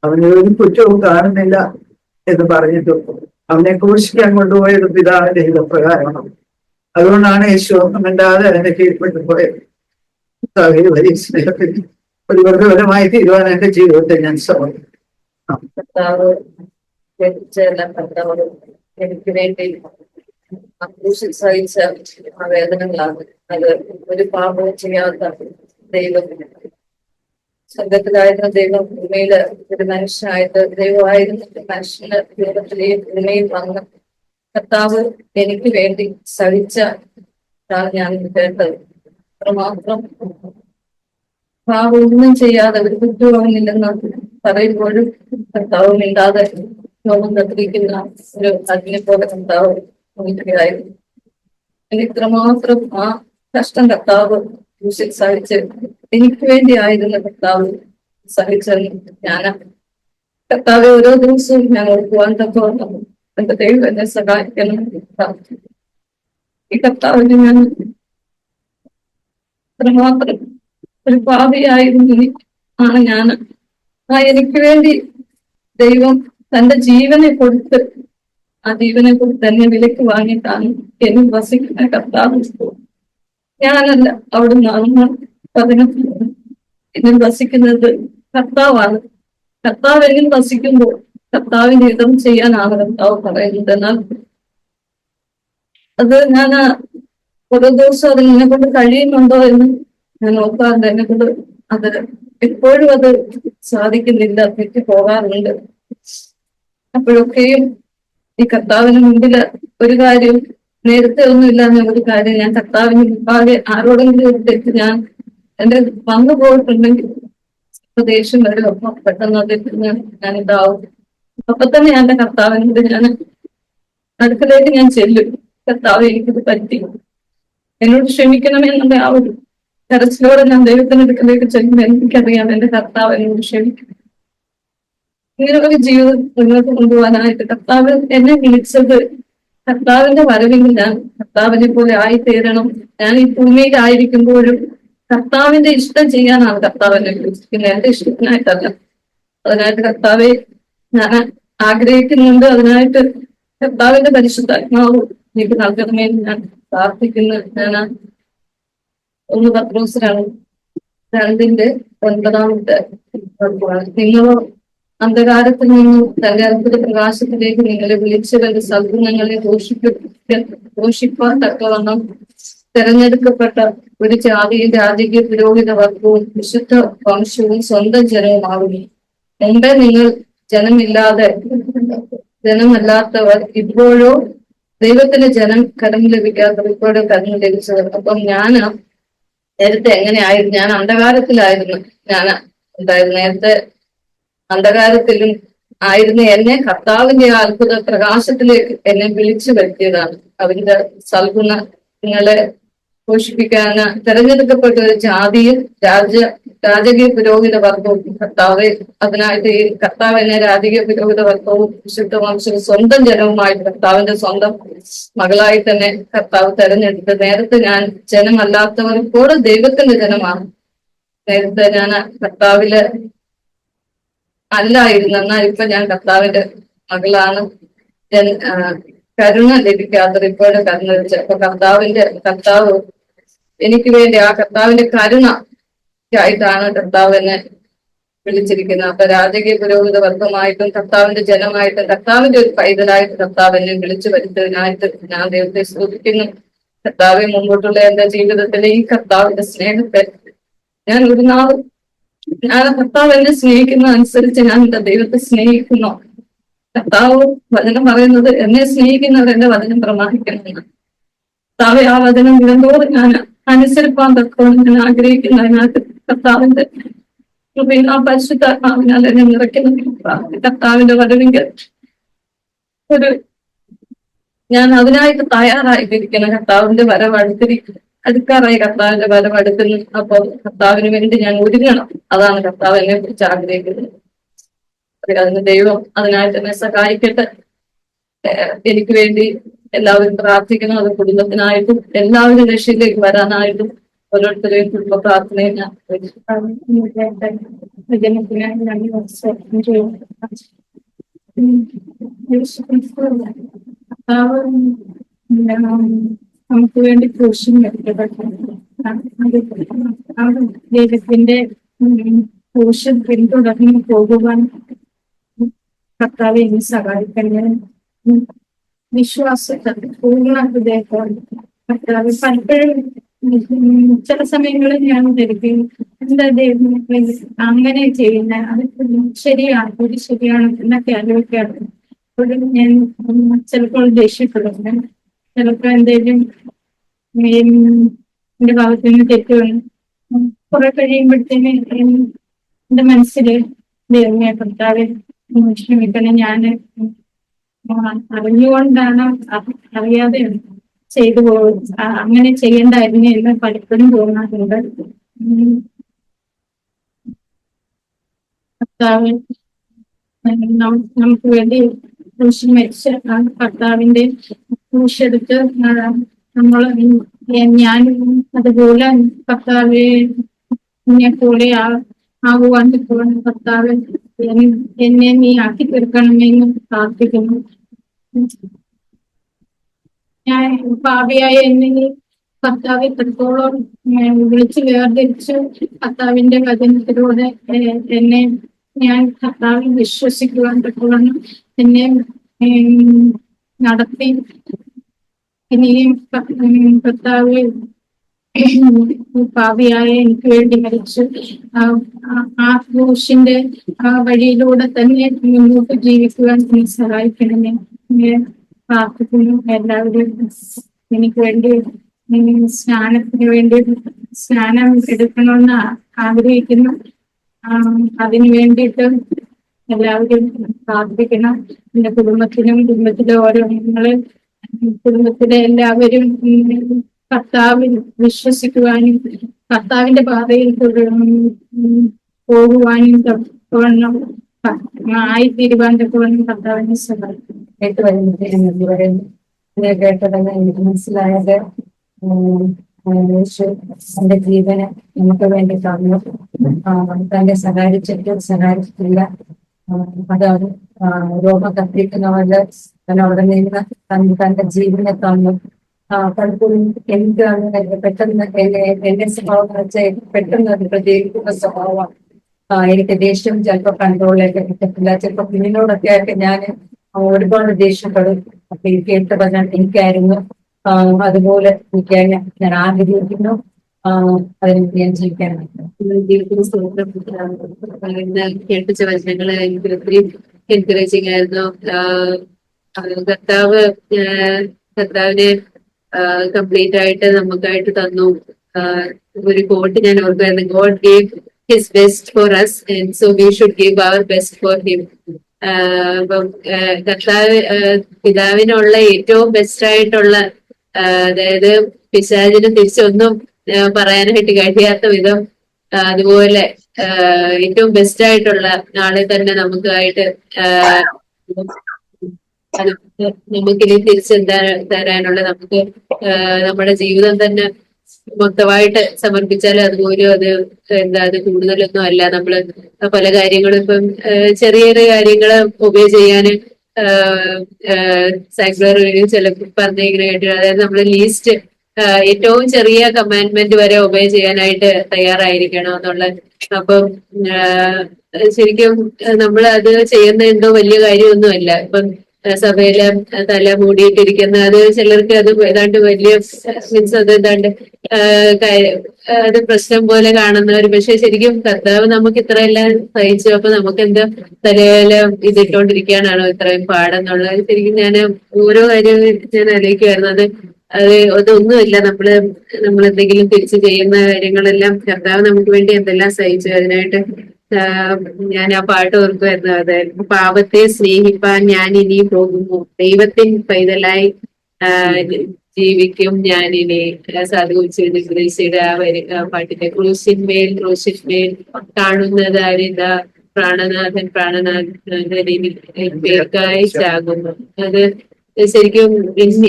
അവന് ഒരു കുറ്റവും കാണുന്നില്ല എന്ന് പറഞ്ഞിട്ടും അവനെ ക്രൂശിക്കാൻ കൊണ്ടുപോയത് പിതാവിന്റെ ഹിതപ്രകാരമാണ്. അതുകൊണ്ടാണ് യേശു ഒന്നും മിണ്ടാതെ അതിനെ കീഴ്പ്പെട്ടു പോയത്. വലിയ സ്നേഹത്തിൽ ഒരു വർഗപരമായി തീരുവാൻ എന്റെ ജീവിതത്തെ ഞാൻ സമർപ്പിക്കും. കർത്താവ് എനിക്ക് വേണ്ടി സഹിച്ച ആ വേദനകളാണ്. അത് ഒരു പാപവും ചെയ്യാത്ത ദൈവം, സ്വർഗത്തിലായിരുന്ന ദൈവം ഭൂമിയില് ഒരു മനുഷ്യനായിട്ട്, ദൈവമായിരുന്ന മനുഷ്യന്റെ രൂപത്തിലെ ഭൂമിയിൽ വന്ന് കർത്താവ് എനിക്ക് വേണ്ടി സഹിച്ച ഞാൻ കേട്ടത്. അത്രമാത്രം പാപമൊന്നും ചെയ്യാതെ ഒരു കുറ്റവുമില്ലെന്ന് പറയുമ്പോഴും കർത്താവ് മിണ്ടാതെ ലോകം കത്തിരിക്കുന്ന ഒരു അഗ്നി പോലെ കർത്താവ് നോക്കുകയായിരുന്നു. എനിക്ക് ഇത്രമാത്രം ആ കഷ്ടം കർത്താവ് ക്രൂശിൽ സഹിച്ച് എനിക്ക് വേണ്ടി ആയിരുന്ന കർത്താവ് സഹിച്ചെന്ന് ഞാൻ കർത്താവ് ഓരോ ദിവസവും ഞാൻ ഓർക്കുവാൻ തക്കോളം എന്റെ ദൈവം എന്നെ സഹായിക്കണം. ഈ കർത്താവിന് ഞാൻ അത്രമാത്രം ഒരു പാപിയായിരുന്നു ആണ് ഞാൻ. ആ എനിക്ക് വേണ്ടി ദൈവം തന്റെ ജീവനെ കൊടുത്ത്, ആ ജീവനെ കൊടുത്ത് എന്നെ വിലക്ക് വാങ്ങിയിട്ടാണ് എന്നിൽ വസിക്കുന്ന കർത്താവ്. ഞാനല്ല, അവിടുന്ന് അന്ന് 11 എന്നിൽ വസിക്കുന്നത് കർത്താവാണ്. കർത്താവ് എന്നിൽ വസിക്കുമ്പോൾ കർത്താവിന്റെ ഹിതം ചെയ്യാനാണ് കർത്താവ് പറയുന്നത്. എന്നാൽ അത് ഞാൻ ഓരോ ദിവസവും അത് എന്നെ കൊണ്ട് കഴിയുന്നുണ്ടോ എന്ന് ഞാൻ നോക്കാറുണ്ട്. എന്നെ കൊണ്ട് അത് എപ്പോഴും അത് സാധിക്കുന്നില്ല, തെറ്റി പോകാറുണ്ട്. അപ്പോഴൊക്കെയും ഈ കർത്താവിന് മുമ്പില് ഒരു കാര്യം, നേരത്തെ ഒന്നുമില്ല എന്നൊരു കാര്യം, ഞാൻ കർത്താവിന് മുമ്പാകെ ആരോടെങ്കിലും ഒരു തെറ്റ് ഞാൻ എന്റെ വന്നു പോയിട്ടുണ്ടെങ്കിൽ ദേഷ്യം വരും. ഒപ്പം പെട്ടെന്ന് തെറ്റ് ഞാൻ ഇതാവും. അപ്പൊ തന്നെ എന്റെ കർത്താവിനോട് ഞാൻ അടുക്കലേക്ക് ഞാൻ ചെല്ലും. കർത്താവ്, എനിക്കിത് പറ്റി, എന്നോട് ക്ഷമിക്കണമെന്നുള്ള ആ ഒരു കരച്ചിലോടെ ഞാൻ ദൈവത്തിന്റെ അടുക്കലേക്ക് ചെല്ലുമ്പോൾ എനിക്കറിയാം എന്റെ കർത്താവ് എന്നോട് ക്ഷമിക്കും. ഇങ്ങനെ ഒരു ജീവിതം മുന്നോട്ട് കൊണ്ടുപോകാനായിട്ട് കർത്താവ് എന്നെ വിളിച്ചത്, കർത്താവിന്റെ വരവിൽ ഞാൻ കർത്താവിനെ പോലെ ആയിത്തീരണം. ഞാൻ ഈ ഭൂമിയിലായിരിക്കുമ്പോഴും കർത്താവിന്റെ ഇഷ്ടം ചെയ്യാനാണ് കർത്താവ് എന്നെ വിളിച്ചിരിക്കുന്നത്, എന്റെ ഇഷ്ടത്തിനായിട്ടല്ല. അതിനായിട്ട് കർത്താവെ, ഞാൻ ആഗ്രഹിക്കുന്നുണ്ട്. അതിനായിട്ട് കർത്താവിന്റെ പരിശുദ്ധാത്മാവ് എനിക്ക് നൽകണമെന്ന് ഞാൻ പ്രാർത്ഥിക്കുന്നു. ഞാൻ 1 പത്രോസ് 2:9 നിങ്ങളോ അന്ധകാരത്തിൽ നിന്നും തന്റെ അത്ഭുത പ്രകാശത്തിലേക്ക് നിങ്ങളെ വിളിച്ചവരുടെ സദ്ഗുണങ്ങളെ ഘോഷിപ്പാൻ തക്കവണ്ണം തെരഞ്ഞെടുക്കപ്പെട്ട ഒരു ജാതിയും രാജകീയ പുരോഹിത വർഗവും വിശുദ്ധ വംശവും സ്വന്തം ജനവുമാകുന്നു. മുമ്പേ നിങ്ങൾ ജനമല്ലാത്തവർ, ഇപ്പോഴോ ദൈവത്തിന്റെ ജനം കരം ലഭിക്കാത്തവർ, ഇപ്പോഴും കരം ലഭിച്ചവർ. അപ്പം ഞാൻ നേരത്തെ എങ്ങനെയായിരുന്നു? ഞാൻ അന്ധകാരത്തിലായിരുന്നു. ഞാൻ നേരത്തെ അന്ധകാരത്തിലും ആയിരുന്നു. എന്നെ കർത്താവിന്റെ അത്ഭുത പ്രകാശത്തിലേക്ക് എന്നെ വിളിച്ചു വരുത്തിയതാണ്. അവരുടെ സൽഗുണങ്ങളെ പോഷിപ്പിക്കാൻ തെരഞ്ഞെടുക്കപ്പെട്ട ഒരു ജാതിയും രാജകീയ പുരോഹിത വർഗവും കർത്താവ്. അതിനായിട്ട് ഈ കർത്താവ് എന്നെ രാജകീയ പുരോഹിത വർഗവും വിശുദ്ധ വംശവും സ്വന്തം ജനവുമായിട്ട് കർത്താവിന്റെ സ്വന്തം മകളായി തന്നെ കർത്താവ് തെരഞ്ഞെടുത്ത്. നേരത്തെ ഞാൻ ജനമല്ലാത്തവർ, ഇപ്പോൾ ദൈവത്തിന്റെ ജനമാണ്. നേരത്തെ ഞാൻ കർത്താവില് അല്ലായിരുന്നു, എന്നാൽ ഇപ്പൊ ഞാൻ കർത്താവിന്റെ മകളാണ്. കരുണ ലഭിക്കാത്തവർ ഇപ്പോഴും കരുണ ലഭിച്ചു. അപ്പൊ കർത്താവ് എനിക്ക് വേണ്ടി ആ കർത്താവിന്റെ കരുണ ആയിട്ടാണ് കർത്താവ് എന്നെ വിളിച്ചിരിക്കുന്നത്. അപ്പൊ രാജകീയ പുരോഹിത വർഗമായിട്ടും കർത്താവിന്റെ ജനമായിട്ടും കർത്താവിന്റെ ഒരു പൈതലായിട്ട് കർത്താവ് എന്നെ വിളിച്ചു വരുത്തതിനായിട്ട് ഞാൻ ദൈവത്തെ സ്തുതിക്കുന്നു. കർത്താവെ, മുമ്പോട്ടുള്ള എന്റെ ജീവിതത്തിലെ ഈ കർത്താവിന്റെ സ്നേഹത്തെ ഞാൻ കർത്താവ് എന്നെ സ്നേഹിക്കുന്ന അനുസരിച്ച് ഞാൻ എന്റെ ദൈവത്തെ സ്നേഹിക്കുന്നു. കർത്താവ് വചനം പറയുന്നത് എന്നെ സ്നേഹിക്കുന്നവർ എന്റെ വചനം പ്രമാണിക്കണമെന്ന്. കർത്താവെ, ആ വചനം ദിനംതോറും ഞാൻ അനുസരിപ്പാൻ തക്കോളം ഞാൻ ആഗ്രഹിക്കുന്നതിനകത്ത് കർത്താവിന്റെ കൃപയിൽ ആ പരിശുദ്ധാത്മാവിനാൽ എന്നെ നിറയ്ക്കുന്ന കർത്താവിന്റെ വരവിങ്കിൽ ഞാൻ അതിനായിട്ട് തയ്യാറായിട്ടിരിക്കണം. കർത്താവിന്റെ അടുക്കാറായി കർത്താവിന്റെ വരവടുക്കുന്നു. അപ്പോൾ കർത്താവിന് വേണ്ടി ഞാൻ ഒരുങ്ങണം. അതാണ് കർത്താവ് എന്നെ കുറിച്ച് ആഗ്രഹിക്കുന്നത്. അതിന് ദൈവം അതിനായിട്ട് എന്നെ സഹായിക്കട്ടെ. എനിക്ക് വേണ്ടി എല്ലാവരും പ്രാർത്ഥിക്കണം. അത് കുടുംബത്തിനായിട്ടും എല്ലാവരും രക്ഷയിലേക്ക് വരാനായിട്ടും ഓരോരുത്തരെയും കുടുംബ പ്രാർത്ഥനയും ഞാൻ നമുക്ക് വേണ്ടി ക്രൂശിൽ ദൈവത്തിന്റെ ക്രൂശിൽ പിന്തുടർന്ന് പോകുവാൻ കർത്താവെ എന്നെ സഹായിക്കണേ. വിശ്വാസത്തെ പൂർണ്ണ ഹൃദയത്തോടെ കർത്താവ് പലപ്പോഴും ചില സമയങ്ങളിൽ ഞാൻ ധരിക്കും, എന്താ ദൈവം അങ്ങനെ ചെയ്യുന്ന, അത് ശരിയാണ്, ഇത് ശരിയാണ് എന്നൊക്കെ ആലോചിക്കാറ്. അപ്പോഴും ഞാൻ ചിലപ്പോൾ ദേഷ്യപ്പെടുന്നു. ചിലപ്പോൾ എന്തെങ്കിലും എന്റെ ഭാഗത്ത് നിന്ന് തെറ്റ് വന്നു കുറെ കഴിയുമ്പോഴത്തേന് എന്റെ മനസ്സിൽ ദൈവമേ കർത്താവെ ക്ഷമിക്കണം, ഞാൻ അറിഞ്ഞുകൊണ്ടാണ് അറിയാതെ ചെയ്തു പോകും, അങ്ങനെ ചെയ്യേണ്ടായിരുന്നു എന്ന് പലപ്പോഴും തോന്നാറുണ്ട്. കർത്താവ് നമുക്ക് വേണ്ടി ക്രൂശിൽ മരിച്ച കർത്താവിന്റെ ക്രൂശെടുത്ത് ഞാനും അതുപോലെ കർത്താവിനെ പോലെ ആകുവാൻ കർത്താവ് എന്നെ നീ ആക്കി തീർക്കണമെന്ന് പ്രാർത്ഥിക്കുന്നു. ഞാൻ പാപിയായ എന്നെ കർത്താവ് എത്രത്തോളം വിളിച്ച് വേർതിരിച്ചു കർത്താവിന്റെ വചനത്തിലൂടെ എന്നെ ഞാൻ കർത്താവിൽ വിശ്വസിക്കുവാൻ പറ്റുവാനും എന്നെ നടത്തി. ഇനിയും കർത്താവ് പാപിയായ എനിക്ക് വേണ്ടി മരിച്ചു ആ ക്രൂശിന്റെ വഴിയിലൂടെ തന്നെ മുന്നോട്ട് ജീവിക്കുവാൻ നീ സഹായിക്കണമേ. പ്രാർത്ഥിക്കുന്നു. എല്ലാവരും എനിക്ക് വേണ്ടി സ്നാനത്തിന് വേണ്ടി സ്നാനം എടുക്കണമെന്ന് ആഗ്രഹിക്കുന്നു. അതിനു വേണ്ടിയിട്ട് എല്ലാവരും പ്രാർത്ഥിക്കണം. എന്റെ കുടുംബത്തിലെ ഓരോ അംഗങ്ങളും കുടുംബത്തിലെ എല്ലാവരും കർത്താവിൽ വിശ്വസിക്കുവാനും കർത്താവിന്റെ പാതയിൽ പോകുവാനും ആയിത്തീരുവാൻ തക്കവണ്ണം കർത്താവിനെ സഹായിക്കും. കേട്ടതെന്ന് എനിക്ക് മനസ്സിലായത് യേശു തന്റെ ജീവന് നമുക്ക് വേണ്ടി തന്നു. തന്നെ സഹായിച്ചിട്ടില്ല. അതാണ് രോഗം കത്തിരിക്കുന്നവരുടെ അവിടെ നിന്ന് തന്റെ ജീവനെ തന്നു. പലപ്പോഴും എനിക്കാണ് പെട്ടെന്ന് എന്റെ സ്വഭാവം എന്ന് വെച്ചാൽ പെട്ടെന്ന് അത് പ്രതികരിക്കുന്ന സ്വഭാവമാണ്. എനിക്ക് ദേഷ്യം ചിലപ്പോൾ കൺട്രോളിലേക്ക് കിട്ടത്തില്ല. ചിലപ്പോൾ കുഞ്ഞിനോടൊക്കെ ആയിട്ട് ഞാൻ ഒരുപാട് ദേഷ്യപ്പെടും. അപ്പൊ എനിക്ക് എടുത്ത് പറഞ്ഞാൽ എനിക്കായിരുന്നു. അതുപോലെ എനിക്കായി ഞാൻ ആഗ്രഹിക്കുന്നു. അതിന് ഞാൻ ജീവിക്കാനായിട്ട് ജീവിക്കുന്ന സുഹൃത്തും കേൾപ്പിച്ച വചനങ്ങള് എനിക്ക് ഒത്തിരി എൻകറേജിങ് ആയിരുന്നു. കർത്താവ് കർത്താവിനെ കംപ്ലീറ്റ് ആയിട്ട് നമുക്കായിട്ട് തന്നു. ഒരു കോട്ട് ഞാൻ ഓർക്കുമായിരുന്നു, God gave his best for us and so we should give our best for him. അപ്പം കർത്താവ് പിതാവിനുള്ള ഏറ്റവും ബെസ്റ്റ് ആയിട്ടുള്ള, അതായത് പിശാചിന് തിരിച്ചൊന്നും പറയാനായിട്ട് കഴിയാത്ത വിധം അതുപോലെ ഏറ്റവും ബെസ്റ്റ് ആയിട്ടുള്ള ആളെ തന്നെ നമുക്കായിട്ട് നമുക്കിനി തിരിച്ചെന്താ തരാനുള്ള, നമുക്ക് നമ്മുടെ ജീവിതം തന്നെ മൊത്തമായിട്ട് സമർപ്പിച്ചാൽ അതുപോലും അത് അത് കൂടുതലൊന്നും അല്ല. നമ്മള് പല കാര്യങ്ങളും ഇപ്പം ചെറിയ ചെറിയ കാര്യങ്ങള് ഒബേ ചെയ്യാന് സൈക്ലർ ചിലപ്പോൾ പറഞ്ഞിങ്ങനെ കേട്ടു. അതായത് നമ്മൾ ലീസ്റ്റ് ഏറ്റവും ചെറിയ കമാൻഡ്മെന്റ് വരെ ഒബേ ചെയ്യാനായിട്ട് തയ്യാറായിരിക്കണം എന്നുള്ള. അപ്പം ശരിക്കും നമ്മൾ അത് ചെയ്യുന്ന എന്തോ വലിയ കാര്യമൊന്നുമല്ല. ഇപ്പം സഭയില് തല മൂടിയിട്ടിരിക്കുന്ന അത് ചിലർക്ക് അത് ഏതാണ്ട് വലിയ മീൻസ് അത് ഏതാണ്ട് അത് പ്രശ്നം പോലെ കാണുന്നവർ. പക്ഷെ ശരിക്കും കർത്താവ് നമുക്ക് ഇത്രയെല്ലാം സഹിച്ചു. അപ്പൊ നമുക്ക് എന്താ തലയില് ഇതിട്ടോണ്ടിരിക്കാനാണോ ഇത്രയും പാടെന്നുള്ളത്. ശരിക്കും ഞാൻ ഓരോ കാര്യവും ഞാൻ ആലോചിക്കുമായിരുന്നു. അതൊന്നുമില്ല. നമ്മൾ എന്തെങ്കിലും തിരിച്ചു ചെയ്യുന്ന കാര്യങ്ങളെല്ലാം കർത്താവ് നമുക്ക് വേണ്ടി എന്തെല്ലാം സഹിച്ചു. അതിനായിട്ട് ഞാൻ ആ പാട്ട് ഓർക്കുമായിരുന്നു. അതായത് പാപത്തെ സ്നേഹിപ്പാൻ ഞാൻ ഇനി പോകുന്നു, ദൈവത്തിൻ പൈതലായി ജീവിക്കും ഞാനിനി. സാധുവിച്ചിരുന്ന ഗ്രേസിയുടെ ആ പാട്ടിന്റെ ക്രൂശിന്മേൽ കാണുന്നത് ആരിത, പ്രാണനാഥൻ പ്രാണനാഥനായി ചാകുന്നു. അത് ശരിക്കും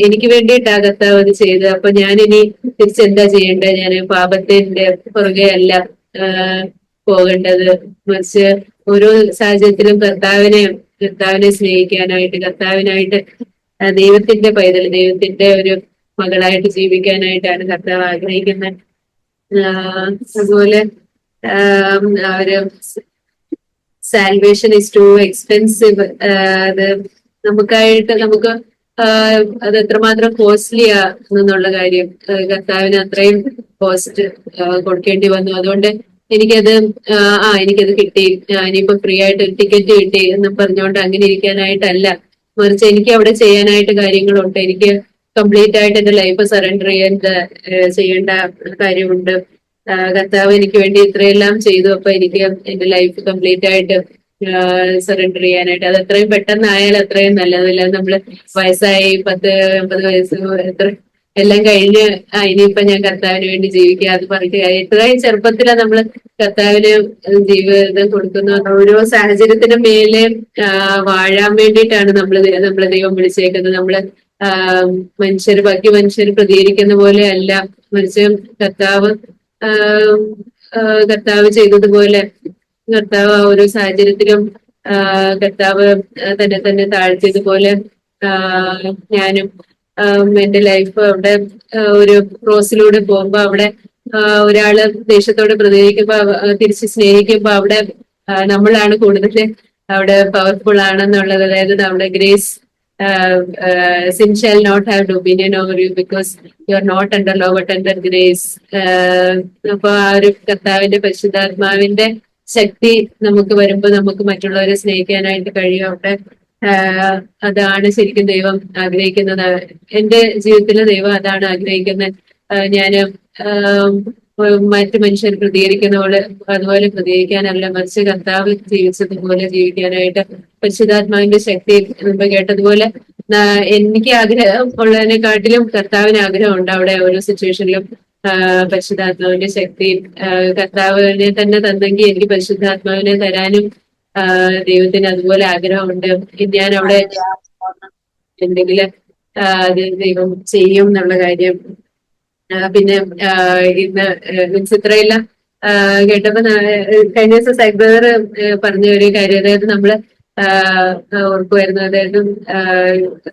എനിക്ക് വേണ്ടിയിട്ടാ കർത്താവ് അത് ചെയ്തത്. അപ്പൊ ഞാനിനി തിരിച്ചെന്താ ചെയ്യേണ്ടത്? ഞാൻ പാപത്തിന്റെ പുറകെ അല്ല പോകേണ്ടത്, മറിച്ച് ഓരോ സാഹചര്യത്തിലും കർത്താവിനെ സ്നേഹിക്കാനായിട്ട്, കർത്താവിനായിട്ട് ദൈവത്തിന്റെ പൈതൽ, ദൈവത്തിന്റെ ഒരു മകളായിട്ട് ജീവിക്കാനായിട്ടാണ് കർത്താവ് ആഗ്രഹിക്കുന്നത്. അതുപോലെ ഒരു സാൽവേഷൻ ഇസ് ടു എക്സ്പെൻസീവ്. അത് നമുക്ക് അത് എത്രമാത്രം കോസ്റ്റ്ലിയാ എന്നുള്ള കാര്യം കർത്താവിന് അത്രയും കോസ്റ്റ് കൊടുക്കേണ്ടി വന്നു. അതുകൊണ്ട് എനിക്കത് എനിക്കത് കിട്ടി, ഇനിയിപ്പോ ഫ്രീ ആയിട്ട് ഒരു ടിക്കറ്റ് കിട്ടി എന്ന് പറഞ്ഞുകൊണ്ട് അങ്ങനെ ഇരിക്കാനായിട്ടല്ല, മറിച്ച് എനിക്ക് അവിടെ ചെയ്യാനായിട്ട് കാര്യങ്ങളുണ്ട്. എനിക്ക് കംപ്ലീറ്റ് ആയിട്ട് എന്റെ ലൈഫ് സറണ്ടർ ചെയ്യേണ്ട കാര്യമുണ്ട്. കർത്താവ് എനിക്ക് വേണ്ടി ഇത്രയെല്ലാം ചെയ്തു. അപ്പൊ എനിക്ക് എന്റെ ലൈഫ് കംപ്ലീറ്റ് ആയിട്ട് സറണ്ടർ ചെയ്യാനായിട്ട്, അത് എത്രയും പെട്ടെന്നായാൽ അത്രയും നല്ലതല്ല. നമ്മള് വയസ്സായി 10-50 വയസ്സ് എത്ര എല്ലാം കഴിഞ്ഞ് ഇനിയിപ്പൊ ഞാൻ കർത്താവിന് വേണ്ടി ജീവിക്കുക അത് പറയുക. ഇത്രയും ചെറുപ്പത്തിലാണ് നമ്മള് കർത്താവിന് ജീവിതം കൊടുക്കുന്നത്. ഓരോ സാഹചര്യത്തിന് മേലെ വാഴാൻ വേണ്ടിയിട്ടാണ് നമ്മളെ ദൈവം വിളിച്ചേക്കുന്നത്. നമ്മള് ബാക്കി മനുഷ്യർ പ്രതികരിക്കുന്ന പോലെ അല്ല, മറിച്ച് കർത്താവ് ചെയ്തതുപോലെ കർത്താവ് ഓരോ സാഹചര്യത്തിലും കർത്താവ് തന്നെ താഴ്ത്തിയതുപോലെ ഞാനും എന്റെ ലൈഫ് അവിടെ ഒരു ക്രോസിലൂടെ പോകുമ്പോ അവിടെ ഒരാള് ദേഷ്യത്തോടെ പ്രതികരിക്കുമ്പോ തിരിച്ച് സ്നേഹിക്കുമ്പോ അവിടെ നമ്മളാണ് കൂടുതൽ അവിടെ പവർഫുൾ ആണെന്നുള്ളത്. അതായത് നമ്മുടെ grace, sin shall not have dominion over you because you are not under law but under grace. അപ്പൊ ആ ഒരു കർത്താവിന്റെ പരിശുദ്ധാത്മാവിന്റെ ശക്തി നമുക്ക് വരുമ്പോ നമുക്ക് മറ്റുള്ളവരെ സ്നേഹിക്കാനായിട്ട് കഴിയും. അവിടെ അതാണ് ശരിക്കും ദൈവം ആഗ്രഹിക്കുന്നത്. എന്റെ ജീവിതത്തിലെ ദൈവം അതാണ് ആഗ്രഹിക്കുന്നത്. ഞാന് മറ്റു മനുഷ്യർ പ്രതികരിക്കുന്ന പോലെ അതുപോലെ പ്രതികരിക്കാനല്ല, മറിച്ച് കർത്താവ് ജീവിച്ചതുപോലെ ജീവിക്കാനായിട്ട് പരിശുദ്ധാത്മാവിന്റെ ശക്തി മുമ്പ് കേട്ടതുപോലെ എനിക്ക് ആഗ്രഹം ഉള്ളതിനെക്കാട്ടിലും കർത്താവിന് ആഗ്രഹമുണ്ട് അവിടെ ഓരോ സിറ്റുവേഷനിലും പരിശുദ്ധാത്മാവിന്റെ ശക്തി. കർത്താവിനെ തന്നെ തന്നെങ്കിൽ എനിക്ക് പരിശുദ്ധാത്മാവിനെ തരാനും ദൈവത്തിന് അതുപോലെ ആഗ്രഹമുണ്ട്. ഞാൻ അവിടെ എന്തെങ്കിലും അത് ദൈവം ചെയ്യും എന്നുള്ള കാര്യം. പിന്നെ ഇന്ന് മീൻസ് ഇത്രയെല്ലാം കേട്ടപ്പോ കഴിഞ്ഞ ദിവസം സൈബർ പറഞ്ഞ ഒരു കാര്യം, അതായത് നമ്മള് ഓർക്കുമായിരുന്നു, അതായത്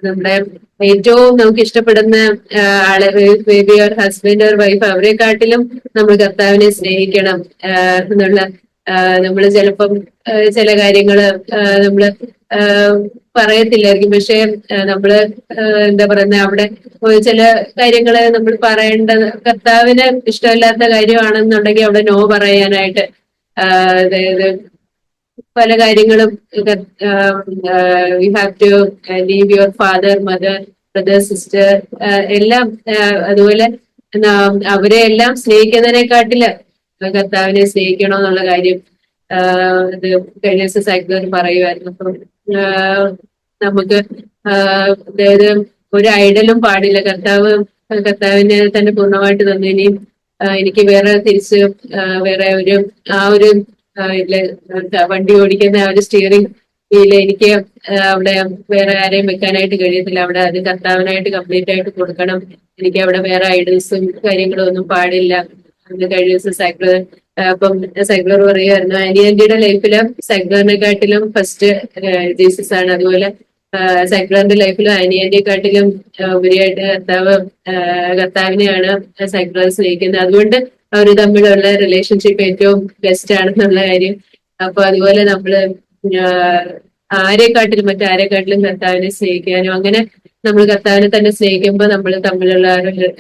നമ്മുടെ ഏറ്റവും നമുക്ക് ഇഷ്ടപ്പെടുന്ന ആളെ, baby or husband or wife, അവരെക്കാട്ടിലും നമ്മൾ കർത്താവിനെ സ്നേഹിക്കണം എന്നുള്ള, നമ്മള് ചിലപ്പം ചില കാര്യങ്ങള് നമ്മള് പറയത്തില്ലായിരിക്കും, പക്ഷെ നമ്മള് എന്താ പറയുന്ന, അവിടെ ചില കാര്യങ്ങള് നമ്മൾ പറയേണ്ടത്, കർത്താവിന് ഇഷ്ടമില്ലാത്ത കാര്യമാണെന്നുണ്ടെങ്കിൽ അവിടെ നോ പറയാനായിട്ട്, അതായത് പല കാര്യങ്ങളും you have to leave your father, mother, brother, sister, എല്ലാം അതുപോലെ അവരെ എല്ലാം സ്നേഹിക്കുന്നതിനെക്കാട്ടില് കർത്താവിനെ സ്നേഹിക്കണമെന്നുള്ള കാര്യം ഇത് കഴിഞ്ഞ ദിവസം സൈക്കിൾ പറയുമായിരുന്നു. അപ്പം നമുക്ക് അതായത് ഒരു ഐഡലും പാടില്ല, കർത്താവിനെ തന്നെ പൂർണ്ണമായിട്ട് തന്നു. ഇനിയും എനിക്ക് വേറെ തിരിച്ച് വേറെ ഒരു ആ ഒരു വണ്ടി ഓടിക്കുന്ന ആ ഒരു സ്റ്റിയറിംഗ് വീല് എനിക്ക് അവിടെ വേറെ ആരെയും വെക്കാനായിട്ട് കഴിയത്തില്ല. അവിടെ അത് കർത്താവിനായിട്ട് കംപ്ലീറ്റ് ആയിട്ട് കൊടുക്കണം. എനിക്ക് അവിടെ വേറെ ഐഡൽസും കാര്യങ്ങളും ഒന്നും പാടില്ല. അന്ന് കഴിഞ്ഞ ദിവസം സൈക്കിള് അപ്പം സൈക്കിളർ പറയുമായിരുന്നു, ആന്റിയുടെ ലൈഫില് സൈക്കിളറിനെക്കാട്ടിലും ഫസ്റ്റ് ജീസസ് ആണ്. അതുപോലെ സൈക്കിളറിന്റെ ലൈഫിലും ആന്റിയെക്കാട്ടിലും ഉപരിയായിട്ട് കർത്താവിനെയാണ് സൈക്കിളർ സ്നേഹിക്കുന്നത്. അതുകൊണ്ട് അവർ തമ്മിലുള്ള റിലേഷൻഷിപ്പ് ഏറ്റവും ബെസ്റ്റ് ആണെന്നുള്ള കാര്യം. അപ്പൊ അതുപോലെ നമ്മള് ആരെക്കാട്ടിലും മറ്റാരെക്കാട്ടിലും കർത്താവിനെ സ്നേഹിക്കാനും, അങ്ങനെ നമ്മൾ കർത്താവിനെ തന്നെ സ്നേഹിക്കുമ്പോൾ നമ്മൾ തമ്മിലുള്ള